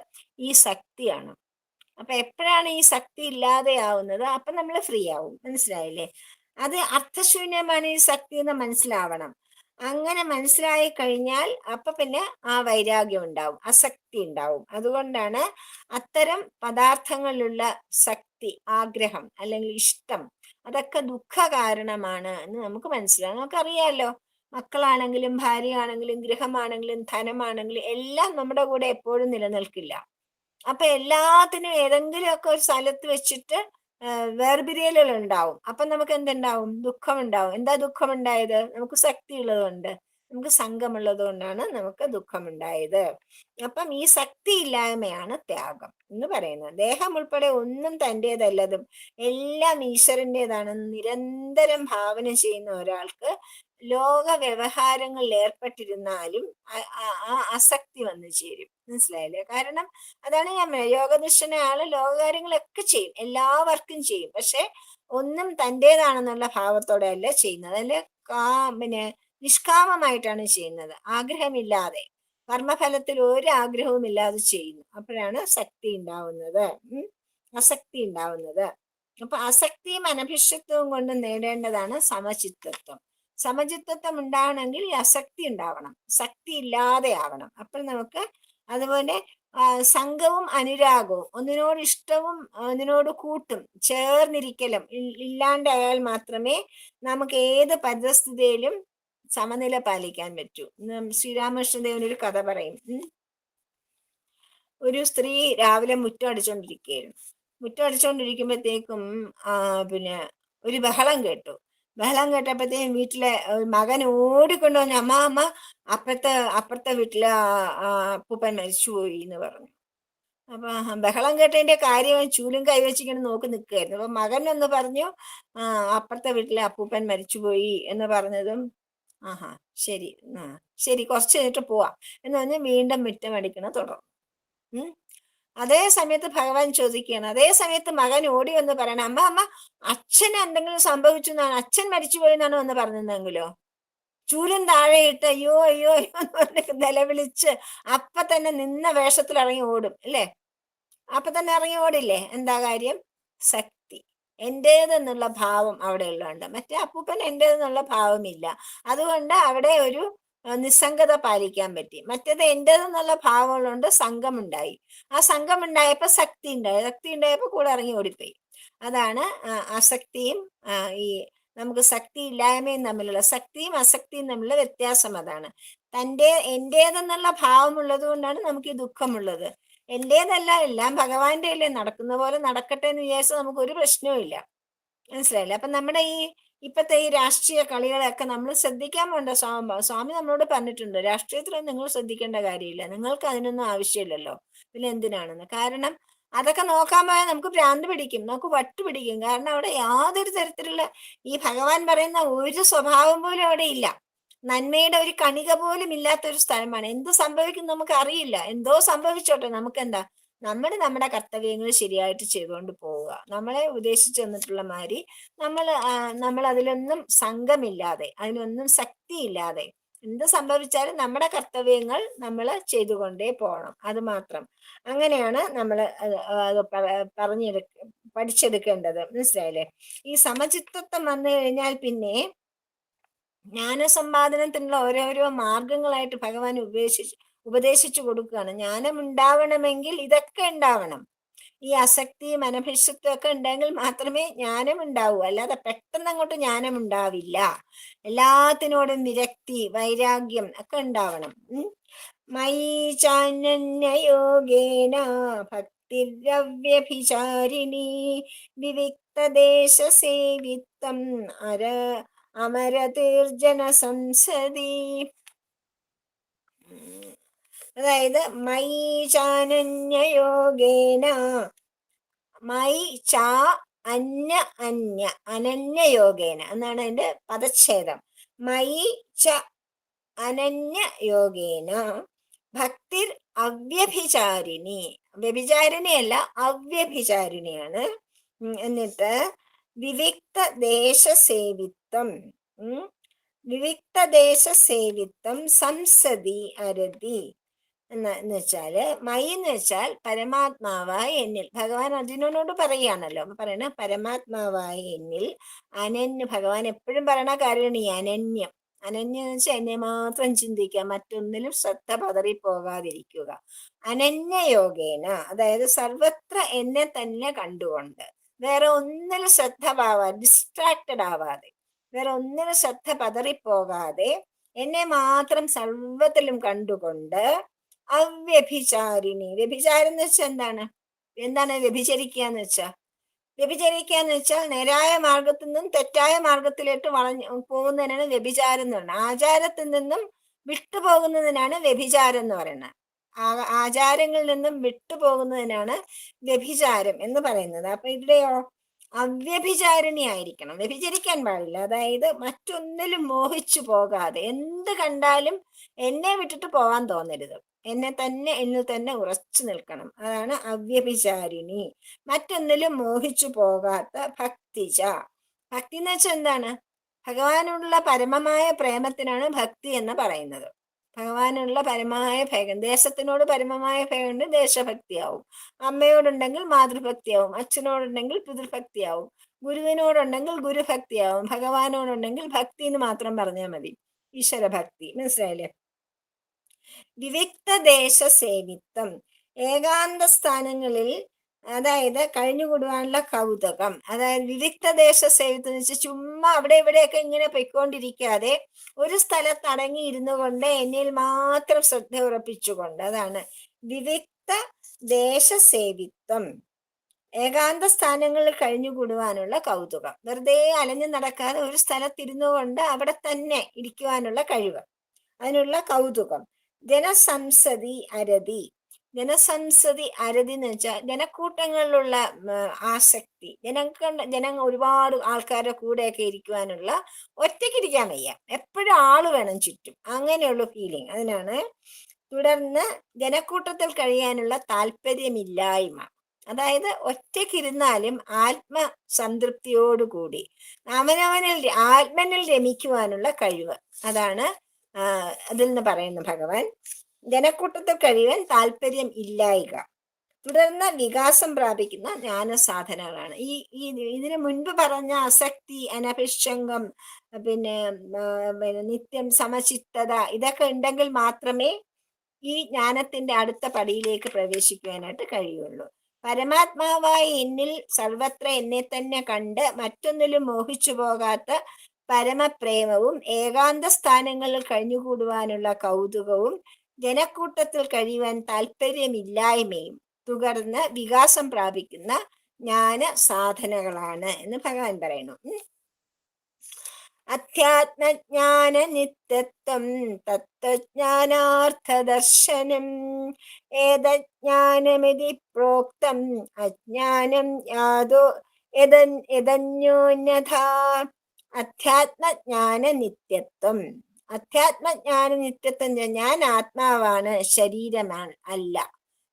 ഈ ശക്തിയാണ്. അപ്പൊ എപ്പോഴാണ് ഈ ശക്തി ഇല്ലാതെയാവുന്നത്? അപ്പൊ നമ്മൾ ഫ്രീ ആവും. മനസ്സിലായില്ലേ? അത് അർത്ഥശൂന്യമാണ് ഈ ശക്തി എന്ന് മനസ്സിലാവണം. അങ്ങനെ മനസ്സിലായി കഴിഞ്ഞാൽ അപ്പൊ പിന്നെ ആ വൈരാഗ്യം ഉണ്ടാവും, അസക്തി ഉണ്ടാവും. അതുകൊണ്ടാണ് അത്തരം പദാർത്ഥങ്ങളിലുള്ള ശക്തി, ആഗ്രഹം അല്ലെങ്കിൽ ഇഷ്ടം, അതൊക്കെ ദുഃഖ കാരണമാണ് എന്ന് നമുക്ക് മനസ്സിലാവും. നമുക്കറിയാലോ, മക്കളാണെങ്കിലും ഭാര്യയാണെങ്കിലും ഗൃഹമാണെങ്കിലും ധനമാണെങ്കിലും എല്ലാം നമ്മുടെ കൂടെ എപ്പോഴും നിലനിൽക്കില്ല. അപ്പൊ എല്ലാത്തിനും ഏതെങ്കിലുമൊക്കെ ഒരു സ്ഥലത്ത് വെച്ചിട്ട് വേർപിരിയലുകൾ ഉണ്ടാവും. അപ്പൊ നമുക്ക് എന്തുണ്ടാവും? ദുഃഖമുണ്ടാവും. എന്താ ദുഃഖമുണ്ടായത്? നമുക്ക് ശക്തി ഉള്ളതുകൊണ്ട്, നമുക്ക് സംഘമുള്ളത് കൊണ്ടാണ് നമുക്ക് ദുഃഖമുണ്ടായത്. അപ്പം ഈ ശക്തി ഇല്ലായ്മയാണ് ത്യാഗം എന്ന് പറയുന്നത്. ദേഹം ഉൾപ്പെടെ ഒന്നും തൻ്റേതല്ലതും എല്ലാം ഈശ്വരൻ്റെതാണെന്ന് നിരന്തരം ഭാവന ചെയ്യുന്ന ഒരാൾക്ക് ലോക വ്യവഹാരങ്ങളിൽ ഏർപ്പെട്ടിരുന്നാലും ആ അസക്തി വന്നു ചേരും. മനസ്സിലായില്ലേ? കാരണം അതാണ് ഞാൻ യോഗനിഷ്ഠനായ ആള് ലോകകാര്യങ്ങളൊക്കെ ചെയ്യും, എല്ലാ വർക്കും ചെയ്യും. പക്ഷെ ഒന്നും തൻ്റെതാണെന്നുള്ള ഭാവത്തോടെ അല്ല ചെയ്യുന്നത്. അതില് പിന്നെ നിഷ്കാമമായിട്ടാണ് ചെയ്യുന്നത്, ആഗ്രഹമില്ലാതെ, കർമ്മഫലത്തിൽ ഒരു ആഗ്രഹവും ഇല്ലാതെ ചെയ്യുന്നു. അപ്പോഴാണ് ശക്തി ഉണ്ടാവുന്നത്, അസക്തി ഉണ്ടാവുന്നത്. അപ്പൊ അസക്തിയും അനഭിഷത്വവും കൊണ്ട് നേടേണ്ടതാണ് സമചിത്തത്വം. സമചിത്തത്വം ഉണ്ടാവണമെങ്കിൽ ഈ അസക്തി ഉണ്ടാവണം, ശക്തി ഇല്ലാതെ ആവണം. അപ്പോൾ നമുക്ക് അതുപോലെ സംഘവും അനുരാഗവും, ഒന്നിനോട് ഇഷ്ടവും ഒന്നിനോട് കൂട്ടും ചേർന്നിരിക്കലും ഇല്ലാണ്ടായാൽ മാത്രമേ നമുക്ക് ഏത് പരിസ്ഥിതിയിലും സമനില പാലിക്കാൻ പറ്റൂ. ശ്രീരാമകൃഷ്ണദേവൻ ഒരു കഥ പറയും. ഒരു സ്ത്രീ രാവിലെ മുറ്റം അടിച്ചോണ്ടിരിക്കുകയായിരുന്നു. മുറ്റം അടിച്ചോണ്ടിരിക്കുമ്പോഴത്തേക്കും പിന്നെ ഒരു ബഹളം കേട്ടു. ബഹളം കേട്ടപ്പോഴത്തേക്കും വീട്ടിലെ മകൻ ഓടിക്കൊണ്ടു വന്ന്, അമ്മ അമ്മ, അപ്പുറത്തെ വീട്ടിലെ അപ്പൂപ്പൻ മരിച്ചുപോയി എന്ന് പറഞ്ഞു. അപ്പൊ ബഹളം കേട്ടതിന്റെ കാര്യം ചൂലും കൈവച്ചിങ്ങനെ നോക്കി നിൽക്കുകയായിരുന്നു. അപ്പൊ മകൻ ഒന്ന് പറഞ്ഞു, അപ്പുറത്തെ വീട്ടിലെ അപ്പൂപ്പൻ മരിച്ചുപോയി എന്ന് പറഞ്ഞതും, ആഹാ ശരി, ശരി കുറച്ച് കഴിഞ്ഞിട്ട് പോവാം എന്ന് പറഞ്ഞ് വീണ്ടും മുറ്റം അടിക്കണം തുടർന്നു. അതേ സമയത്ത് ഭഗവാൻ ചോദിക്കുകയാണ്. അതേ സമയത്ത് മകൻ ഓടി വന്ന് പറയണം, അമ്മ അമ്മ, അച്ഛന് എന്തെങ്കിലും സംഭവിച്ചു എന്നാണ്, അച്ഛൻ മരിച്ചുപോയി എന്നാണ് വന്ന് പറഞ്ഞതെങ്കിലോ? ചൂലും താഴെയിട്ട് അയ്യോ അയ്യോ അയ്യോ എന്ന് പറഞ്ഞ് നിലവിളിച്ച് അപ്പൊ തന്നെ നിന്ന വേഷത്തിൽ ഇറങ്ങി ഓടും അല്ലേ? അപ്പൊ തന്നെ ഇറങ്ങി ഓടില്ലേ? എന്താ കാര്യം? ശക്തി, എന്റേതെന്നുള്ള ഭാവം അവിടെ ഉള്ളതുകൊണ്ട്. മറ്റേ അപ്പൂപ്പൻ എന്റേതെന്നുള്ള ഭാവമില്ല, അതുകൊണ്ട് അവിടെ ഒരു നിസ്സംഗത പാലിക്കാൻ പറ്റി. മറ്റേത് എന്റേതെന്നുള്ള ഭാവമുള്ളതുകൊണ്ട് സംഘമുണ്ടായി. ആ സംഘമുണ്ടായപ്പോ ശക്തി ഉണ്ടായി, ശക്തി ഉണ്ടായപ്പോ കൂടെ ഇറങ്ങി ഓടിപ്പോയി. അതാണ് അസക്തിയും ഈ നമുക്ക് ശക്തി ഇല്ലായ്മയും തമ്മിലുള്ള, ശക്തിയും അസക്തിയും തമ്മിലുള്ള വ്യത്യാസം അതാണ്. എന്റേതെന്നുള്ള ഭാവമുള്ളത് കൊണ്ടാണ് നമുക്ക് ഈ ദുഃഖമുള്ളത്. എന്റേതല്ല, എല്ലാം ഭഗവാന്റെ അല്ലേ, നടക്കുന്ന പോലെ നടക്കട്ടെ എന്ന് വിചാരിച്ചാൽ നമുക്ക് ഒരു പ്രശ്നവും ഇല്ല. മനസ്സിലായില്ലേ? അപ്പൊ നമ്മുടെ ഇപ്പത്തെ ഈ രാഷ്ട്രീയ കളികളൊക്കെ നമ്മൾ ശ്രദ്ധിക്കാൻ വേണ്ട. സ്വാമി നമ്മളോട് പറഞ്ഞിട്ടുണ്ട്, രാഷ്ട്രീയത്തിലൊന്നും നിങ്ങൾ ശ്രദ്ധിക്കേണ്ട കാര്യമില്ല, നിങ്ങൾക്ക് അതിനൊന്നും ആവശ്യമില്ലല്ലോ, പിന്നെ എന്തിനാണെന്ന്. കാരണം അതൊക്കെ നോക്കാൻ പോയാൽ നമുക്ക് ഭ്രാന്ത് പിടിക്കും, നമുക്ക് വട്ട് പിടിക്കും. കാരണം അവിടെ യാതൊരു തരത്തിലുള്ള ഈ ഭഗവാൻ പറയുന്ന ഒരു സ്വഭാവം പോലും അവിടെ ഇല്ല. നന്മയുടെ ഒരു കണിക പോലും ഇല്ലാത്ത ഒരു സ്ഥലമാണ്. എന്ത് സംഭവിക്കും നമുക്ക് അറിയില്ല. എന്തോ സംഭവിച്ചോട്ടെ, നമുക്കെന്താ, നമ്മുടെ കർത്തവ്യങ്ങൾ ശരിയായിട്ട് ചെയ്തുകൊണ്ട് പോവുക. നമ്മളെ ഉപദേശിച്ചു തന്നിട്ടുള്ള മാതിരി നമ്മൾ അതിലൊന്നും സംഘമില്ലാതെ, അതിനൊന്നും ശക്തിയില്ലാതെ എന്ത് സംഭവിച്ചാലും നമ്മുടെ കർത്തവ്യങ്ങൾ നമ്മൾ ചെയ്തുകൊണ്ടേ പോകണം. അത് മാത്രം. അങ്ങനെയാണ് നമ്മൾ പഠിച്ചെടുക്കേണ്ടത്. മനസ്സിലായില്ലേ? ഈ സമചിത്തത്വം വന്നു കഴിഞ്ഞാൽ പിന്നെ ജ്ഞാനസമ്പാദനത്തിനുള്ള ഓരോരോ മാർഗങ്ങളായിട്ട് ഭഗവാൻ ഉപദേശിച്ചു കൊടുക്കുകയാണ്. ജ്ഞാനം ഉണ്ടാവണമെങ്കിൽ ഇതൊക്കെ ഉണ്ടാവണം. ഈ അസക്തിയും അനഭിഷത്വം ഒക്കെ ഉണ്ടെങ്കിൽ മാത്രമേ ജ്ഞാനം ഉണ്ടാവൂ. അല്ലാതെ പെട്ടെന്ന് അങ്ങോട്ട് ജ്ഞാനം ഉണ്ടാവില്ല. എല്ലാത്തിനോടും വിരക്തി, വൈരാഗ്യം ഒക്കെ ഉണ്ടാവണം. മയി ചാനന്യയോഗേന ഭക്തിരവ്യഭിചാരിണി വിവിക്തദേശ സേവിത്തം അമരതീർജന സംസതി. അതായത് മയി ചാനന്യയോഗേന, മയി ചാ അനന്യയോഗേന എന്നാണ് അതിന്റെ പദച്ഛേദം. മയി ച അനന്യയോഗേന ഭക്തിർ അവ്യഭിചാരിണി. വ്യഭിചാരിണിയല്ല, അവ്യഭിചാരിണിയാണ്. എന്നിട്ട് വിവിക്ത ദേശസേവിത്വം, വിവിക്തദേശസേവിത്വം സംസതി അരതി എന്ന് വെച്ചാല്, മയി എന്ന് വെച്ചാൽ പരമാത്മാവായ എന്നിൽ. ഭഗവാൻ അർജുനനോട് പറയുകയാണല്ലോ, പറയണ പരമാത്മാവായ എന്നിൽ ഭഗവാൻ എപ്പോഴും പറയണ കാര്യമാണ് ഈ അനന്യം. അനന്യം എന്ന് വെച്ചാൽ എന്നെ മാത്രം ചിന്തിക്കുക, മറ്റൊന്നിലും ശ്രദ്ധ പതറിപ്പോകാതിരിക്കുക. അനന്യയോഗേന, അതായത് സർവത്ര എന്നെ തന്നെ കണ്ടുകൊണ്ട്, വേറെ ഒന്നിലും ശ്രദ്ധ ഡിസ്ട്രാക്റ്റഡ് ആവാതെ, വേറെ ഒന്നിനും ശ്രദ്ധ പതറിപ്പോകാതെ എന്നെ മാത്രം സർവത്തിലും കണ്ടുകൊണ്ട് അവ്യഭിചാരിണി. വ്യഭിചാരം എന്ന് വെച്ചാൽ എന്താണ് വ്യഭിചരിക്കുക എന്ന് വെച്ചാൽ? വ്യഭിചരിക്കുക എന്ന് വെച്ചാൽ നേരായ മാർഗത്തിൽ നിന്നും തെറ്റായ മാർഗത്തിലേക്ക് പോകുന്നതിനാണ് വ്യഭിചാരം എന്ന് പറയുന്നത്. ആചാരത്തിൽ നിന്നും വിട്ടുപോകുന്നതിനാണ് വ്യഭിചാരം എന്ന് പറയുന്നത്. ആചാരങ്ങളിൽ നിന്നും വിട്ടുപോകുന്നതിനാണ് വ്യഭിചാരം എന്ന് പറയുന്നത്. അപ്പൊ ഇവിടെയോ അവ്യഭിചാരിണി ആയിരിക്കണം, വ്യഭിചരിക്കാൻ പാടില്ല. അതായത് മറ്റൊന്നിലും മോഹിച്ചു പോകാതെ, എന്ത് കണ്ടാലും എന്നെ വിട്ടിട്ട് പോവാൻ തോന്നരുത്, എന്നിൽ തന്നെ ഉറച്ചു നിൽക്കണം. അതാണ് അവ്യഭിചാരിണി. മറ്റൊന്നിലും മോഹിച്ചു പോകാത്ത ഭക്തിജ. ഭക്തി എന്ന് വെച്ചാൽ എന്താണ്? ഭഗവാനുള്ള പരമമായ പ്രേമത്തിനാണ് ഭക്തി എന്ന് പറയുന്നത്. ഭഗവാനുള്ള പരമമായ ഭയം, ദേശത്തിനോട് പരമമായ ഭയമുണ്ട്, ദേശഭക്തിയാവും. അമ്മയോടുണ്ടെങ്കിൽ മാതൃഭക്തിയാവും, അച്ഛനോടുണ്ടെങ്കിൽ പിതൃഭക്തിയാവും, ഗുരുവിനോടുണ്ടെങ്കിൽ ഗുരുഭക്തിയാവും, ഭഗവാനോടുണ്ടെങ്കിൽ ഭക്തി എന്ന് മാത്രം പറഞ്ഞാൽ മതി, ഈശ്വരഭക്തി. മനസ്സിലായില്ലേ? വിവിക്ത ദേശ സേവിത്വം, ഏകാന്ത സ്ഥാനങ്ങളിൽ അതായത് കഴിഞ്ഞുകൂടുവാനുള്ള കൗതുകം. അതായത് വിവിക്ത ദേശ സേവിത്വം എന്ന് വെച്ചാൽ ചുമ്മാ അവിടെ ഇവിടെയൊക്കെ ഇങ്ങനെ പൊയ്ക്കൊണ്ടിരിക്കാതെ ഒരു സ്ഥലത്ത് അടങ്ങിയിരുന്നു കൊണ്ട് എന്നിൽ മാത്രം ശ്രദ്ധ ഉറപ്പിച്ചുകൊണ്ട്, അതാണ് വിവിക്ത ദേശ സേവിത്വം. ഏകാന്ത സ്ഥാനങ്ങളിൽ കഴിഞ്ഞുകൂടുവാനുള്ള കൗതുകം, വെറുതെ അലഞ്ഞു നടക്കാതെ ഒരു സ്ഥലത്തിരുന്നു കൊണ്ട് അവിടെ തന്നെ ഇരിക്കുവാനുള്ള കഴിവ്, അതിനുള്ള കൗതുകം. ജനസംസതി അരതി. ജനസംസതി അരതി എന്ന് വെച്ചാൽ ജനക്കൂട്ടങ്ങളിലുള്ള ആസക്തി. ജനങ്ങൾ ഒരുപാട് ആൾക്കാരുടെ കൂടെയൊക്കെ ഇരിക്കുവാനുള്ള, ഒറ്റയ്ക്കിരിക്കാൻ വയ്യ, എപ്പോഴും ആള് വേണം ചുറ്റും, അങ്ങനെയുള്ള ഫീലിംഗ്, അതിനാണ്. തുടർന്ന് ജനക്കൂട്ടത്തിൽ കഴിയാനുള്ള താല്പര്യമില്ലായ്മ, അതായത് ഒറ്റയ്ക്കിരുന്നാലും ആത്മസംതൃപ്തിയോടുകൂടി ആത്മനിൽ രമിക്കുവാനുള്ള കഴിവ്, അതാണ് അതിൽ നിന്ന് പറയുന്നു ഭഗവാൻ. ജനക്കൂട്ടത്തിൽ കഴിയാൻ താല്പര്യം ഇല്ലായിക. തുടർന്ന് വികാസം പ്രാപിക്കുന്ന ജ്ഞാനസാധനകളാണ് ഇതിനു മുൻപ് പറഞ്ഞ അസക്തി, അനഭിഷംഗം, പിന്നെ നിത്യം സമചിത്തത, ഇതൊക്കെ ഉണ്ടെങ്കിൽ മാത്രമേ ഈ ജ്ഞാനത്തിന്റെ അടുത്ത പടിയിലേക്ക് പ്രവേശിക്കുവാനായിട്ട് കഴിയുള്ളൂ. പരമാത്മാവായി എന്നിൽ സർവത്ര എന്നെ തന്നെ കണ്ട് മറ്റൊന്നിലും മോഹിച്ചു പോകാത്ത പരമപ്രേമവും ഏകാന്ത സ്ഥാനങ്ങളിൽ കഴിഞ്ഞുകൂടുവാനുള്ള കൗതുകവും ജനക്കൂട്ടത്തിൽ കഴിയുവാൻ താല്പര്യമില്ലായ്മയും തുടർന്ന് വികാസം പ്രാപിക്കുന്ന ജ്ഞാന സാധനകളാണ് എന്ന് ഭഗവാൻ പറയുന്നു. അധ്യാത്മജ്ഞാന നിത്യത്വം തത്വജ്ഞാനാർത്ഥദർശനം ഏതജ്ഞാനമിതി പ്രോക്തം അജ്ഞാനം യാതോ യദന്യോന്യഥാ. അധ്യാത്മജ്ഞാന നിത്യത്വം. അധ്യാത്മജ്ഞാന നിത്യത്വം ഞാൻ ആത്മാവാണ്, ശരീരമാണ് അല്ല.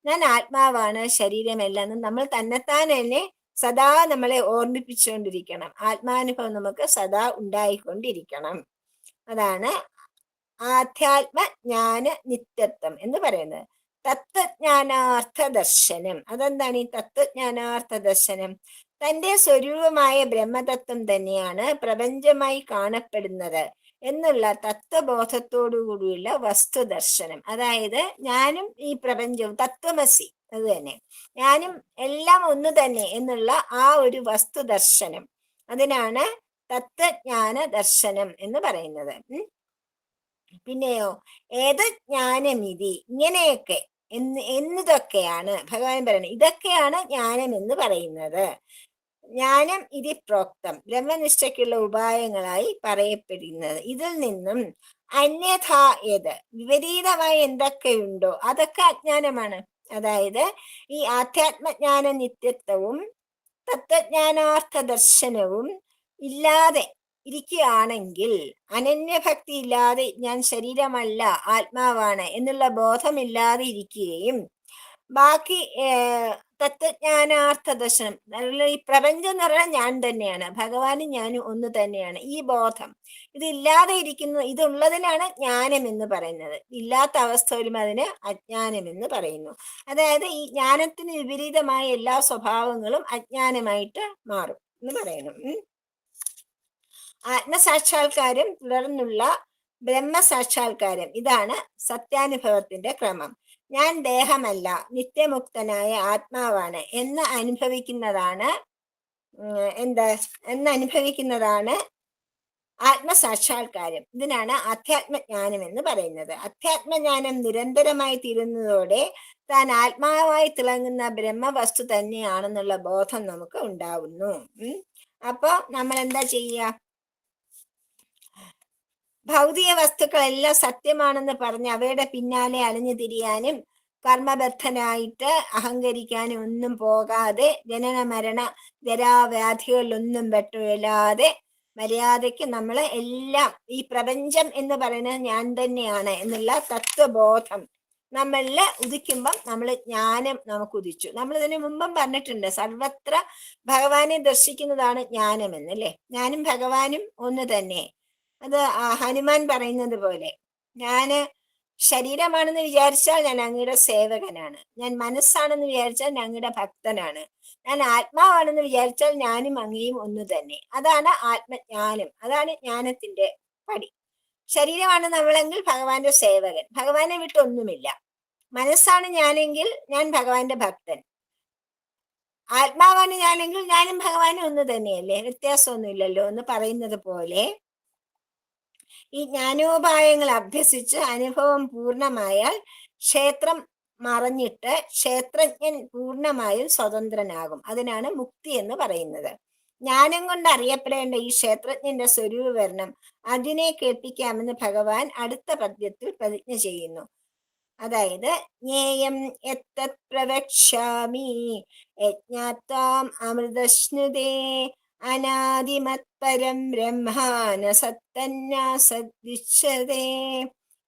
ഞാൻ ആത്മാവാണ്, ശരീരമല്ല എന്ന് നമ്മൾ തന്നെത്താൻ തന്നെ സദാ നമ്മളെ ഓർമ്മിപ്പിച്ചുകൊണ്ടിരിക്കണം. ആത്മാനുഭവം നമുക്ക് സദാ ഉണ്ടായിക്കൊണ്ടിരിക്കണം. അതാണ് ആധ്യാത്മജ്ഞാന നിത്യത്വം എന്ന് പറയുന്നത്. തത്വജ്ഞാനാർത്ഥ ദർശനം. അതെന്താണ് ഈ തത്വജ്ഞാനാർത്ഥ ദർശനം? തന്റെ സ്വരൂപമായ ബ്രഹ്മതത്വം തന്നെയാണ് പ്രപഞ്ചമായി കാണപ്പെടുന്നത് എന്നുള്ള തത്വബോധത്തോടുകൂടിയുള്ള വസ്തുദർശനം. അതായത് ഞാനും ഈ പ്രപഞ്ചവും തത്വമസി, അത് തന്നെ, ഞാനും എല്ലാം ഒന്ന് തന്നെ എന്നുള്ള ആ ഒരു വസ്തുദർശനം, അതിനാണ് തത്വജ്ഞാന ദർശനം എന്ന് പറയുന്നത്. പിന്നെയോ ഏത് ജ്ഞാനമിതി, ഇങ്ങനെയൊക്കെ എന്നതൊക്കെയാണ് ഭഗവാൻ പറയുന്നത്. ഇതൊക്കെയാണ് ജ്ഞാനം എന്ന് പറയുന്നത്. ജ്ഞാനം ഇതി പ്രോക്തം, ബ്രഹ്മനിഷ്ഠയ്ക്കുള്ള ഉപായങ്ങളായി പറയപ്പെടുന്നത്. ഇതിൽ നിന്നും അന്യഥാ ഏത്, വിപരീതമായി എന്തൊക്കെയുണ്ടോ അതൊക്കെ അജ്ഞാനമാണ്. അതായത് ഈ ആധ്യാത്മജ്ഞാന നിത്യത്വവും തത്വജ്ഞാനാർത്ഥ ദർശനവും ഇല്ലാതെ ഇരിക്കുകയാണെങ്കിൽ, അനന്യഭക്തി ഇല്ലാതെ ഞാൻ ശരീരമല്ല ആത്മാവാണ് എന്നുള്ള ബോധമില്ലാതെ ഇരിക്കുകയും ബാക്കി തത്വജ്ഞാനാർത്ഥ ദർശനം, ഈ പ്രപഞ്ചം എന്ന് പറഞ്ഞാൽ ഞാൻ തന്നെയാണ്, ഭഗവാനും ഞാനും ഒന്ന് തന്നെയാണ്, ഈ ബോധം ഇതില്ലാതെ ഇരിക്കുന്നു. ഇതുള്ളതിനാണ് ജ്ഞാനം എന്ന് പറയുന്നത്. ഇല്ലാത്ത അവസ്ഥ വരുമ്പോൾ അതിന് അജ്ഞാനം എന്ന് പറയുന്നു. അതായത് ഈ ജ്ഞാനത്തിന് വിപരീതമായ എല്ലാ സ്വഭാവങ്ങളും അജ്ഞാനമായിട്ട് മാറും എന്ന് പറയുന്നു. ആത്മസാക്ഷാത്കാരം തുടർന്നുള്ള ബ്രഹ്മസാക്ഷാത്കാരം, ഇതാണ് സത്യാനുഭവത്തിന്റെ ക്രമം. ഞാൻ ദേഹമല്ല, നിത്യമുക്തനായ ആത്മാവാണ് എന്ന് അനുഭവിക്കുന്നതാണ് അനുഭവിക്കുന്നതാണ് ആത്മസാക്ഷാത്കാരം. ഇതിനാണ് ആധ്യാത്മജ്ഞാനം എന്ന് പറയുന്നത്. അധ്യാത്മജ്ഞാനം നിരന്തരമായി തീരുന്നതോടെ താൻ ആത്മാവായി തിളങ്ങുന്ന ബ്രഹ്മവസ്തു തന്നെയാണെന്നുള്ള ബോധം നമുക്ക് ഉണ്ടാവുന്നു. അപ്പൊ നമ്മൾ എന്താ ചെയ്യുക? ഭൗതിക വസ്തുക്കളെല്ലാം സത്യമാണെന്ന് പറഞ്ഞ് അവയുടെ പിന്നാലെ അലഞ്ഞു തിരിയാനും കർമ്മബദ്ധനായിട്ട് അഹങ്കരിക്കാനും ഒന്നും പോകാതെ, ജനന മരണ ജരാവ്യാധികളിലൊന്നും പെട്ടുവല്ലാതെ മര്യാദയ്ക്ക് നമ്മൾ എല്ലാം ഈ പ്രപഞ്ചം എന്ന് പറയുന്നത് ഞാൻ തന്നെയാണ് എന്നുള്ള തത്വബോധം നമ്മളിൽ ഉദിക്കുമ്പം നമ്മൾ ജ്ഞാനം നമുക്ക് ഉദിച്ചു. നമ്മൾ ഇതിനു മുമ്പും പറഞ്ഞിട്ടുണ്ട്, സർവത്ര ഭഗവാനെ ദർശിക്കുന്നതാണ് ജ്ഞാനം എന്നല്ലേ. ഞാനും ഭഗവാനും ഒന്ന് തന്നെ. അത് ഹനുമാൻ പറയുന്നത് പോലെ, ഞാന് ശരീരമാണെന്ന് വിചാരിച്ചാൽ ഞാൻ അങ്ങയുടെ സേവകനാണ്, ഞാൻ മനസ്സാണെന്ന് വിചാരിച്ചാൽ ഞാൻ അങ്ങയുടെ ഭക്തനാണ്, ഞാൻ ആത്മാവാണെന്ന് വിചാരിച്ചാൽ ഞാനും അങ്ങയും ഒന്ന് തന്നെ. അതാണ് ആത്മജ്ഞാനം, അതാണ് ജ്ഞാനത്തിന്റെ പടി. ശരീരമാണ് നമ്മളെങ്കിൽ ഭഗവാന്റെ സേവകൻ, ഭഗവാനെ വിട്ടൊന്നുമില്ല. മനസ്സാണ് ഞാനെങ്കിൽ ഞാൻ ഭഗവാന്റെ ഭക്തൻ, ആത്മാവാണ് ഞാനെങ്കിൽ ഞാനും ഭഗവാനും ഒന്ന് തന്നെയല്ലേ, വ്യത്യാസമൊന്നുമില്ലല്ലോ എന്ന് പറയുന്നത് പോലെ ഈ ജ്ഞാനോപായങ്ങൾ അഭ്യസിച്ച് അനുഭവം പൂർണ്ണമായാൽ ക്ഷേത്രം മറഞ്ഞിട്ട് ക്ഷേത്രജ്ഞൻ പൂർണ്ണമായും സ്വതന്ത്രനാകും. അതിനാണ് മുക്തി എന്ന് പറയുന്നത്. ജ്ഞാനം കൊണ്ട് അറിയപ്പെടേണ്ട ഈ ക്ഷേത്രജ്ഞന്റെ സ്വരൂപവർണ്ണം അതിനെ കേൾപ്പിക്കാമെന്ന് ഭഗവാൻ അടുത്ത പദ്യത്തിൽ പ്രതിജ്ഞ ചെയ്യുന്നു. അതായത് ജ്ഞേയം എത്തത് പ്രവക്ഷ്യാമി യജ്ഞാത്വാം അമൃതശ്നുതേ അനാദിമത്പരം ബ്രഹ്മാന സത്തന്യാസദ്വിച്ഛതേ.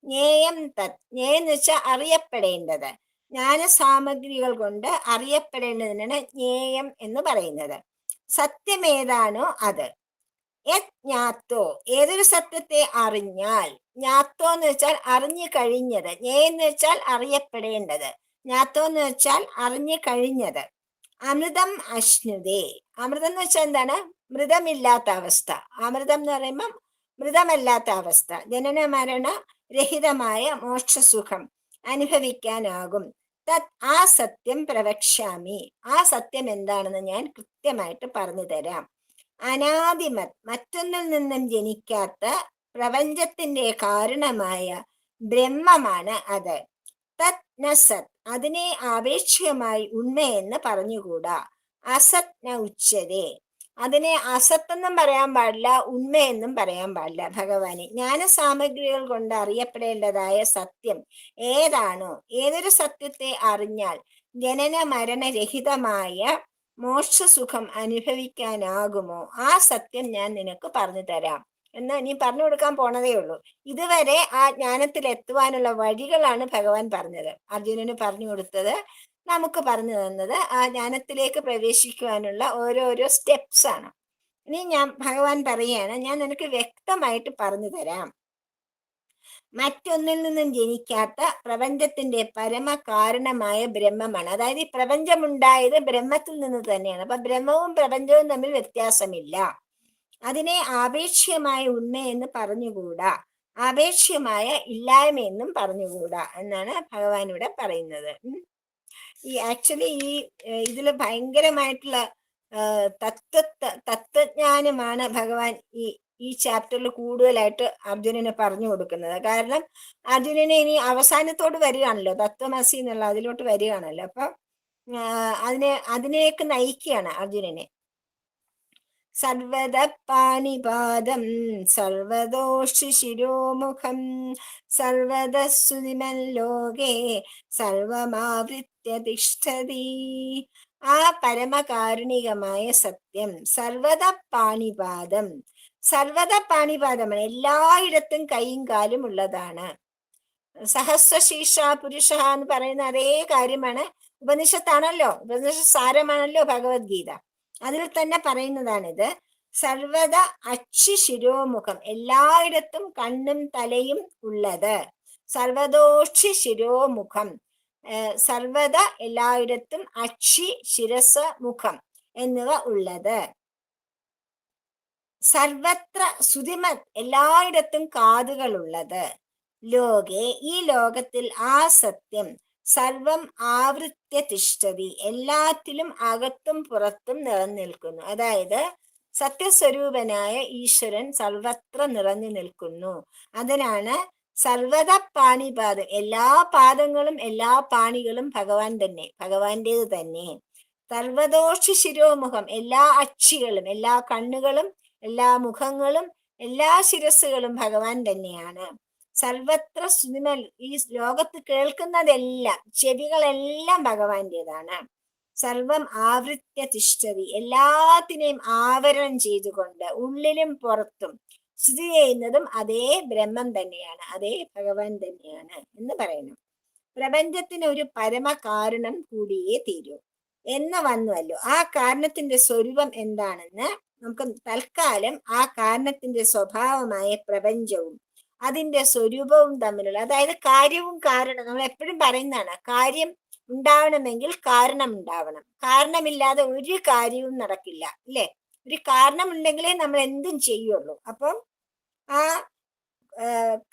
ജ്ഞേയം തത്, ജ്ഞേയെന്ന് വെച്ചാൽ അറിയപ്പെടേണ്ടത്, ജ്ഞാനസാമഗ്രികൾ കൊണ്ട് അറിയപ്പെടേണ്ടതിനാണ് ജ്ഞേയം എന്ന് പറയുന്നത്. സത്യമേതാണോ അത്. ജ്ഞാത്തോ, ഏതൊരു സത്യത്തെ അറിഞ്ഞാൽ, ജ്ഞാത്തോ എന്ന് വെച്ചാൽ അറിഞ്ഞു കഴിഞ്ഞത്, ജ്ഞേയെന്ന് വെച്ചാൽ അറിയപ്പെടേണ്ടത്, ജ്ഞാത്തോ എന്ന് വെച്ചാൽ അറിഞ്ഞു കഴിഞ്ഞത്. അമൃതം അശ്നുതേ, അമൃതം എന്ന് വെച്ചാൽ എന്താണ്? മൃതമില്ലാത്ത അവസ്ഥ. അമൃതം എന്ന് പറയുമ്പം മൃതമല്ലാത്ത അവസ്ഥ, ജനന മരണ രഹിതമായ മോക്ഷസുഖം അനുഭവിക്കാനാകും. തത്, ആ സത്യം പ്രവക്ഷ്യാമി, ആ സത്യം എന്താണെന്ന് ഞാൻ കൃത്യമായിട്ട് പറഞ്ഞു തരാം. അനാദിമത് മറ്റൊന്നിൽ നിന്നും ജനിക്കാത്ത പ്രപഞ്ചത്തിന്റെ കാരണമായ ബ്രഹ്മമാണ് അത്. തത് ന സത് അതിനെ ആപേക്ഷികമായി ഉണ്മയെന്ന് പറഞ്ഞുകൂടാ. അസത് ന ഉച്ചതേ അതിനെ അസത്തെന്നും പറയാൻ പാടില്ല, ഉണ്മയെന്നും പറയാൻ പാടില്ല. ഭഗവാനെ ജ്ഞാനസാമഗ്രികൾ കൊണ്ട് അറിയപ്പെടേണ്ടതായ സത്യം ഏതാണോ, ഏതൊരു സത്യത്തെ അറിഞ്ഞാൽ ജനന മരണരഹിതമായ മോക്ഷസുഖം അനുഭവിക്കാനാകുമോ ആ സത്യം ഞാൻ നിനക്ക് പറഞ്ഞു തരാം എന്ന് നീ പറഞ്ഞു കൊടുക്കാൻ പോണതേ ഉള്ളൂ. ഇതുവരെ ആ ജ്ഞാനത്തിൽ എത്തുവാനുള്ള വഴികളാണ് ഭഗവാൻ പറഞ്ഞത്, അർജുനന് പറഞ്ഞു കൊടുത്തത്, നമുക്ക് പറഞ്ഞു തന്നത് ആ ജ്ഞാനത്തിലേക്ക് പ്രവേശിക്കുവാനുള്ള ഓരോരോ സ്റ്റെപ്സ് ആണ്. ഇനി ഭഗവാൻ പറയുകയാണ്, ഞാൻ നിനക്ക് വ്യക്തമായിട്ട് പറഞ്ഞു തരാം. മറ്റൊന്നിൽ നിന്നും ജനിക്കാത്ത പ്രപഞ്ചത്തിന്റെ പരമ കാരണമായ ബ്രഹ്മമാണ്. അതായത് ഈ പ്രപഞ്ചമുണ്ടായത് ബ്രഹ്മത്തിൽ നിന്ന് തന്നെയാണ്. അപ്പൊ ബ്രഹ്മവും പ്രപഞ്ചവും തമ്മിൽ വ്യത്യാസമില്ല. അതിനെ ആപേക്ഷികമായ ഉണ്മയെന്ന് പറഞ്ഞുകൂടാ, ആപേക്ഷികമായ ഇല്ലായ്മയെന്നും പറഞ്ഞുകൂടാ എന്നാണ് ഭഗവാൻ ഇവിടെ പറയുന്നത്. ഈ ആക്ച്വലി ഇതില് ഭയങ്കരമായിട്ടുള്ള തത്വജ്ഞാനമാണ് ഭഗവാൻ ഈ ചാപ്റ്ററിൽ കൂടുതലായിട്ട് അർജുനന് പറഞ്ഞു കൊടുക്കുന്നത്. കാരണം അർജുനന് ഇനി അവസാനത്തോട് വരികയാണല്ലോ, തത്വമസി എന്നുള്ള അതിലോട്ട് വരികയാണല്ലോ. അപ്പൊ അതിനേക്ക് നയിക്കുകയാണ് അർജുനനെ. സർവദ പാണിപാദം സർവദോഷി ശിരോമുഖം സർവദസ്സുതിമല്ലോകേ സർവമാവൃത്യ തിഷ്ഠതി. ആ പരമകാരുണികമായ സത്യം സർവദ പാണിപാദം, സർവദ പാണിപാദമാണ്, എല്ലായിടത്തും കൈയും കാലും ഉള്ളതാണ്. സഹസ്രശീർഷ പുരുഷ എന്ന് പറയുന്ന അതേ കാര്യമാണ്. ഉപനിഷത്താണല്ലോ, ഉപനിഷത്ത് സാരമാണല്ലോ ഭഗവത്ഗീത. അതിൽ തന്നെ പറയുന്നതാണിത്. സർവദ അക്ഷി ശിരോമുഖം, എല്ലായിടത്തും കണ്ണും തലയും ഉള്ളത്. സർവദോക്ഷി ശിരോമുഖം, സർവദ എല്ലായിടത്തും അക്ഷി ശിരസ് മുഖം എന്നിവ ഉള്ളത്. സർവത്ര സുതിമത് എല്ലായിടത്തും കാതുകളുള്ളത്. ലോകെ ഈ ലോകത്തിൽ ആ സത്യം സർവം ആവൃത്യ തിഷ്ഠതി എല്ലാത്തിലും അകത്തും പുറത്തും നിറഞ്ഞു. അതായത് സത്യസ്വരൂപനായ ഈശ്വരൻ സർവത്ര നിറഞ്ഞു നിൽക്കുന്നു. അതിനാണ് സർവത പാണിപാദം, എല്ലാ പാദങ്ങളും എല്ലാ പാണികളും ഭഗവാൻ തന്നെ, ഭഗവാന്റേത് തന്നെ. സർവദോഷി ശിരോമുഖം, എല്ലാ അക്ഷികളും എല്ലാ കണ്ണുകളും എല്ലാ മുഖങ്ങളും എല്ലാ ശിരസ്സുകളും ഭഗവാൻ തന്നെയാണ്. സർവത്ര സുനിമൽ, ഈ ലോകത്ത് കേൾക്കുന്നതെല്ലാം ചെവികളെല്ലാം ഭഗവാന്റേതാണ്. സർവം ആവൃത്യ തിഷ്ഠതി എല്ലാത്തിനെയും ആവരണം ചെയ്തുകൊണ്ട് ഉള്ളിലും പുറത്തും സ്ഥിതി ചെയ്യുന്നതും അതേ ബ്രഹ്മം തന്നെയാണ്, അതേ ഭഗവാൻ തന്നെയാണ് എന്ന് പറയുന്നു. പ്രപഞ്ചത്തിന് ഒരു പരമ കാരണം കൂടിയേ തീരൂ എന്ന് വന്നുവല്ലോ. ആ കാരണത്തിന്റെ സ്വരൂപം എന്താണെന്ന് നമുക്ക് തൽക്കാലം ആ കാരണത്തിന്റെ സ്വഭാവമായ പ്രപഞ്ചവും അതിന്റെ സ്വരൂപവും തമ്മിലുള്ള, അതായത് കാര്യവും കാരണം, നമ്മൾ എപ്പോഴും പറയുന്നതാണ്, കാര്യം ഉണ്ടാവണമെങ്കിൽ കാരണം ഉണ്ടാവണം, കാരണമില്ലാതെ ഒരു കാര്യവും നടക്കില്ല, അല്ലേ? ഒരു കാരണം ഉണ്ടെങ്കിലേ നമ്മൾ എന്തും ചെയ്യുള്ളൂ. അപ്പം ആ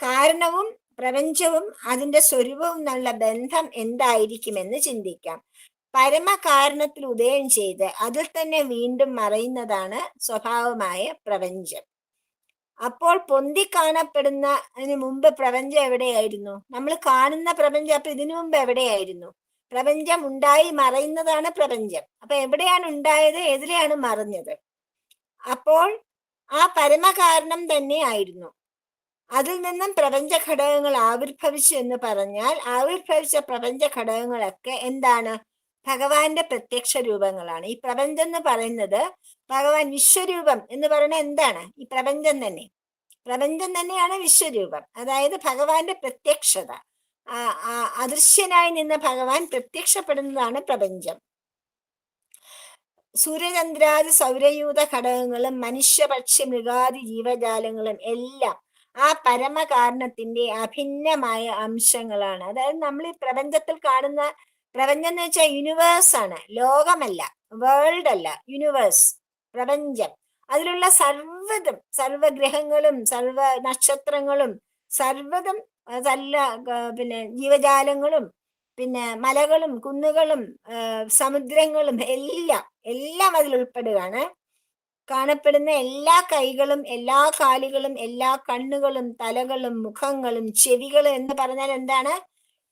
കാരണവും പ്രപഞ്ചവും അതിന്റെ സ്വരൂപവും തമ്മിലുള്ള ബന്ധം എന്തായിരിക്കുമെന്ന് ചിന്തിക്കാം. പരമകാരണത്തിൽ ഉദയം ചെയ്ത് അതിൽ തന്നെ വീണ്ടും മറയുന്നതാണ് സ്വഭാവമായ പ്രപഞ്ചം. അപ്പോൾ പൊന്തി കാണപ്പെടുന്നതിന് മുമ്പ് പ്രപഞ്ചം എവിടെയായിരുന്നു? നമ്മൾ കാണുന്ന പ്രപഞ്ചം അപ്പൊ ഇതിനു മുമ്പ് എവിടെയായിരുന്നു? പ്രപഞ്ചം ഉണ്ടായി മറയുന്നതാണ് പ്രപഞ്ചം. അപ്പൊ എവിടെയാണ് ഉണ്ടായത്, എതിലെയാണ് മറഞ്ഞത്? അപ്പോൾ ആ പരമകാരണം തന്നെ ആയിരുന്നു. അതിൽ നിന്നും പ്രപഞ്ച ഘടകങ്ങൾ ആവിർഭവിച്ചു എന്ന് പറഞ്ഞാൽ ആവിർഭവിച്ച പ്രപഞ്ച ഘടകങ്ങളൊക്കെ എന്താണ്? ഭഗവാന്റെ പ്രത്യക്ഷ രൂപങ്ങളാണ്. ഈ പ്രപഞ്ചം എന്ന് പറയുന്നത് ഭഗവാൻ വിശ്വരൂപം എന്ന് പറയുന്നത് എന്താണ്? ഈ പ്രപഞ്ചം തന്നെ, പ്രപഞ്ചം തന്നെയാണ് വിശ്വരൂപം. അതായത് ഭഗവാന്റെ പ്രത്യക്ഷത, അദൃശ്യനായി നിന്ന ഭഗവാൻ പ്രത്യക്ഷപ്പെടുന്നതാണ് പ്രപഞ്ചം. സൂര്യചന്ദ്രാദി സൗരയൂഥ ഘടകങ്ങളും മനുഷ്യ പക്ഷി മൃഗാദി ജീവജാലങ്ങളും എല്ലാം ആ പരമകാരണത്തിന്റെ അഭിന്നമായ അംശങ്ങളാണ്. അതായത് നമ്മൾ ഈ പ്രപഞ്ചത്തിൽ കാണുന്ന, പ്രപഞ്ചം എന്ന് വെച്ചാൽ യൂണിവേഴ്സ് ആണ്, ലോകമല്ല, വേൾഡ് അല്ല, യൂണിവേഴ്സ്, പ്രപഞ്ചം. അതിലുള്ള സർവ്വതും, സർവഗ്രഹങ്ങളും സർവ നക്ഷത്രങ്ങളും സർവ്വതും, പിന്നെ ജീവജാലങ്ങളും, പിന്നെ മലകളും കുന്നുകളും സമുദ്രങ്ങളും എല്ലാം എല്ലാം അതിൽ ഉൾപ്പെടുകയാണ്. കാണപ്പെടുന്ന എല്ലാ കൈകളും എല്ലാ കാലുകളും എല്ലാ കണ്ണുകളും തലകളും മുഖങ്ങളും ചെവികളും എന്ന് പറഞ്ഞാൽ എന്താണ്?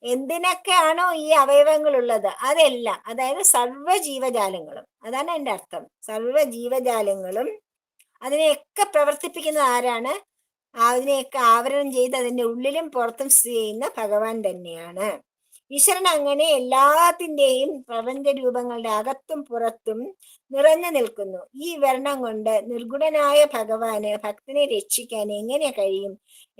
എന്തിനൊക്കെയാണോ ഈ അവയവങ്ങൾ ഉള്ളത് അതെല്ലാം, അതായത് സർവ്വ ജീവജാലങ്ങളും, അതാണ് എൻ്റെ അർത്ഥം. സർവ്വ ജീവജാലങ്ങളും അതിനെയൊക്കെ പ്രവർത്തിപ്പിക്കുന്നത് ആരാണ്? അതിനെയൊക്കെ ആവരണം ചെയ്ത് അതിൻ്റെ ഉള്ളിലും പുറത്തും സ്ഥിതി ചെയ്യുന്ന ഭഗവാൻ തന്നെയാണ്. ഈശ്വരൻ അങ്ങനെ എല്ലാത്തിൻ്റെയും പ്രപഞ്ച രൂപങ്ങളുടെ അകത്തും പുറത്തും നിറഞ്ഞു നിൽക്കുന്നു. ഈ വിവരണം കൊണ്ട് നിർഗുണനായ ഭഗവാന് ഭക്തനെ രക്ഷിക്കാൻ എങ്ങനെ കഴിയും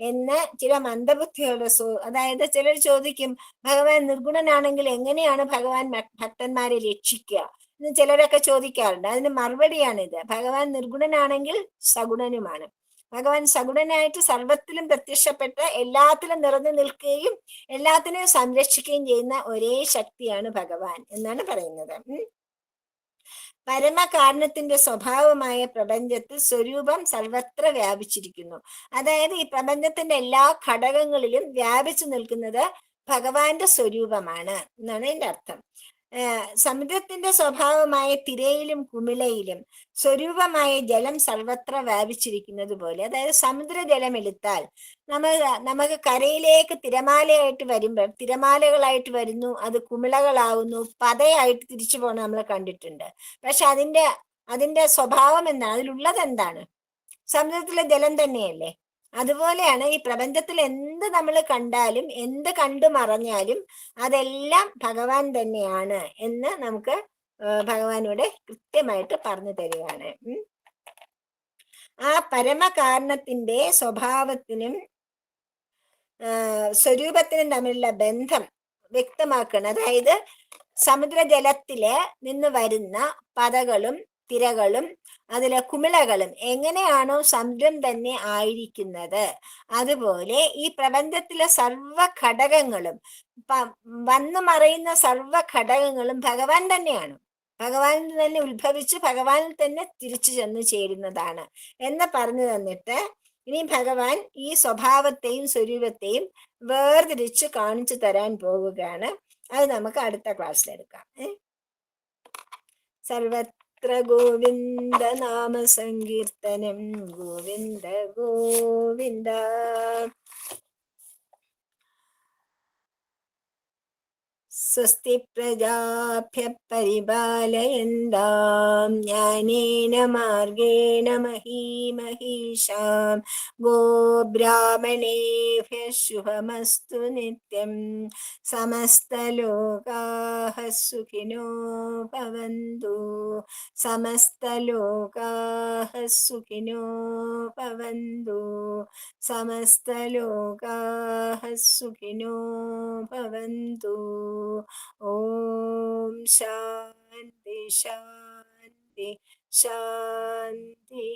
എന്ന് ചില മന്ദബുദ്ധികളുടെ അതായത് ചിലർ ചോദിക്കും, ഭഗവാൻ നിർഗുണനാണെങ്കിൽ എങ്ങനെയാണ് ഭഗവാൻ ഭക്തന്മാരെ രക്ഷിക്കുക എന്ന് ചിലരൊക്കെ ചോദിക്കാറുണ്ട്. അതിന് മറുപടിയാണിത്. ഭഗവാൻ നിർഗുണനാണെങ്കിൽ സഗുണനുമാണ്. ഭഗവാൻ സഗുണനായിട്ട് സർവത്തിലും പ്രത്യക്ഷപ്പെട്ട് എല്ലാത്തിലും നിറഞ്ഞു നിൽക്കുകയും എല്ലാത്തിനെയും സംരക്ഷിക്കുകയും ചെയ്യുന്ന ഒരേ ശക്തിയാണ് ഭഗവാൻ എന്നാണ് പറയുന്നത്. പരമകാരണത്തിന്റെ സ്വഭാവമായ പ്രപഞ്ചത്തിൽ സ്വരൂപം സർവത്ര വ്യാപിച്ചിരിക്കുന്നു. അതായത് ഈ പ്രപഞ്ചത്തിന്റെ എല്ലാ ഘടകങ്ങളിലും വ്യാപിച്ചു നിൽക്കുന്നത് ഭഗവാന്റെ സ്വരൂപമാണ് എന്നാണ് എൻ്റെ അർത്ഥം. സമുദ്രത്തിന്റെ സ്വഭാവമായ തിരയിലും കുമിളയിലും സ്വരൂപമായ ജലം സർവത്ര വ്യാപിച്ചിരിക്കുന്നത് പോലെ, അതായത് സമുദ്രജലം എടുത്താൽ നമുക്ക് കരയിലേക്ക് തിരമാലയായിട്ട് വരുമ്പോൾ തിരമാലകളായിട്ട് വരുന്നു, അത് കുമിളകളാവുന്നു, പതയായിട്ട് തിരിച്ചു പോകുന്നത് നമ്മൾ കണ്ടിട്ടുണ്ട്. പക്ഷെ അതിന്റെ സ്വഭാവം എന്താണ്? അതിലുള്ളത് എന്താണ്? സമുദ്രത്തിലെ ജലം തന്നെയല്ലേ. അതുപോലെയാണ് ഈ പ്രപഞ്ചത്തിൽ എന്ത് നമ്മൾ കണ്ടാലും എന്ത് കണ്ടു മറഞ്ഞാലും അതെല്ലാം ഭഗവാൻ തന്നെയാണ് എന്ന് നമുക്ക് ഭഗവാനോട് കൃത്യമായിട്ട് പറഞ്ഞു തരികയാണ്. ആ പരമകാരണത്തിന്റെ സ്വഭാവത്തിനും സ്വരൂപത്തിനും തമ്മിലുള്ള ബന്ധം വ്യക്തമാക്കണം. അതായത് സമുദ്രജലത്തില് നിന്ന് വരുന്ന പതകളും തിരകളും അതിലെ കുമിളകളും എങ്ങനെയാണോ സമുദ്രം തന്നെ ആയിരിക്കുന്നത്, അതുപോലെ ഈ പ്രപഞ്ചത്തിലെ സർവ ഘടകങ്ങളും വന്നു മറയുന്ന സർവ ഘടകങ്ങളും ഭഗവാൻ തന്നെയാണ്. ഭഗവാനിൽ തന്നെ ഉത്ഭവിച്ച് ഭഗവാനിൽ തന്നെ തിരിച്ചു ചെന്ന് ചേരുന്നതാണ് എന്ന് പറഞ്ഞു തന്നിട്ട് ഇനി ഭഗവാൻ ഈ സ്വഭാവത്തെയും സ്വരൂപത്തെയും വേർതിരിച്ച് കാണിച്ചു തരാൻ പോവുകയാണ്. അത് നമുക്ക് അടുത്ത ക്ലാസ്സിലെടുക്കാം. സർവത്ര ഗോവിന്ദ നാമ സങ്കീർത്തനം, ഗോവിന്ദ ഗോവിന്ദ. സ്വസ്തി പ്രജാഭ്യ പരിപാലയന്താം ജ്ഞാനേന മാർഗേണ മഹീമഹീഷാം ഗോബ്രാഹ്മണേഭ്യഃ ശുഭമസ്തു നിത്യം. സമസ്തലോകാഃ സുഖിനോ ഭവന്തു. സമസ്തലോകാഃ സുഖിനോ ഭവന്തു. സമസ്തലോകാഃ സുഖിനോ ഭവന്തു. ഓം ശാന്തി ശാന്തി ശാന്തി.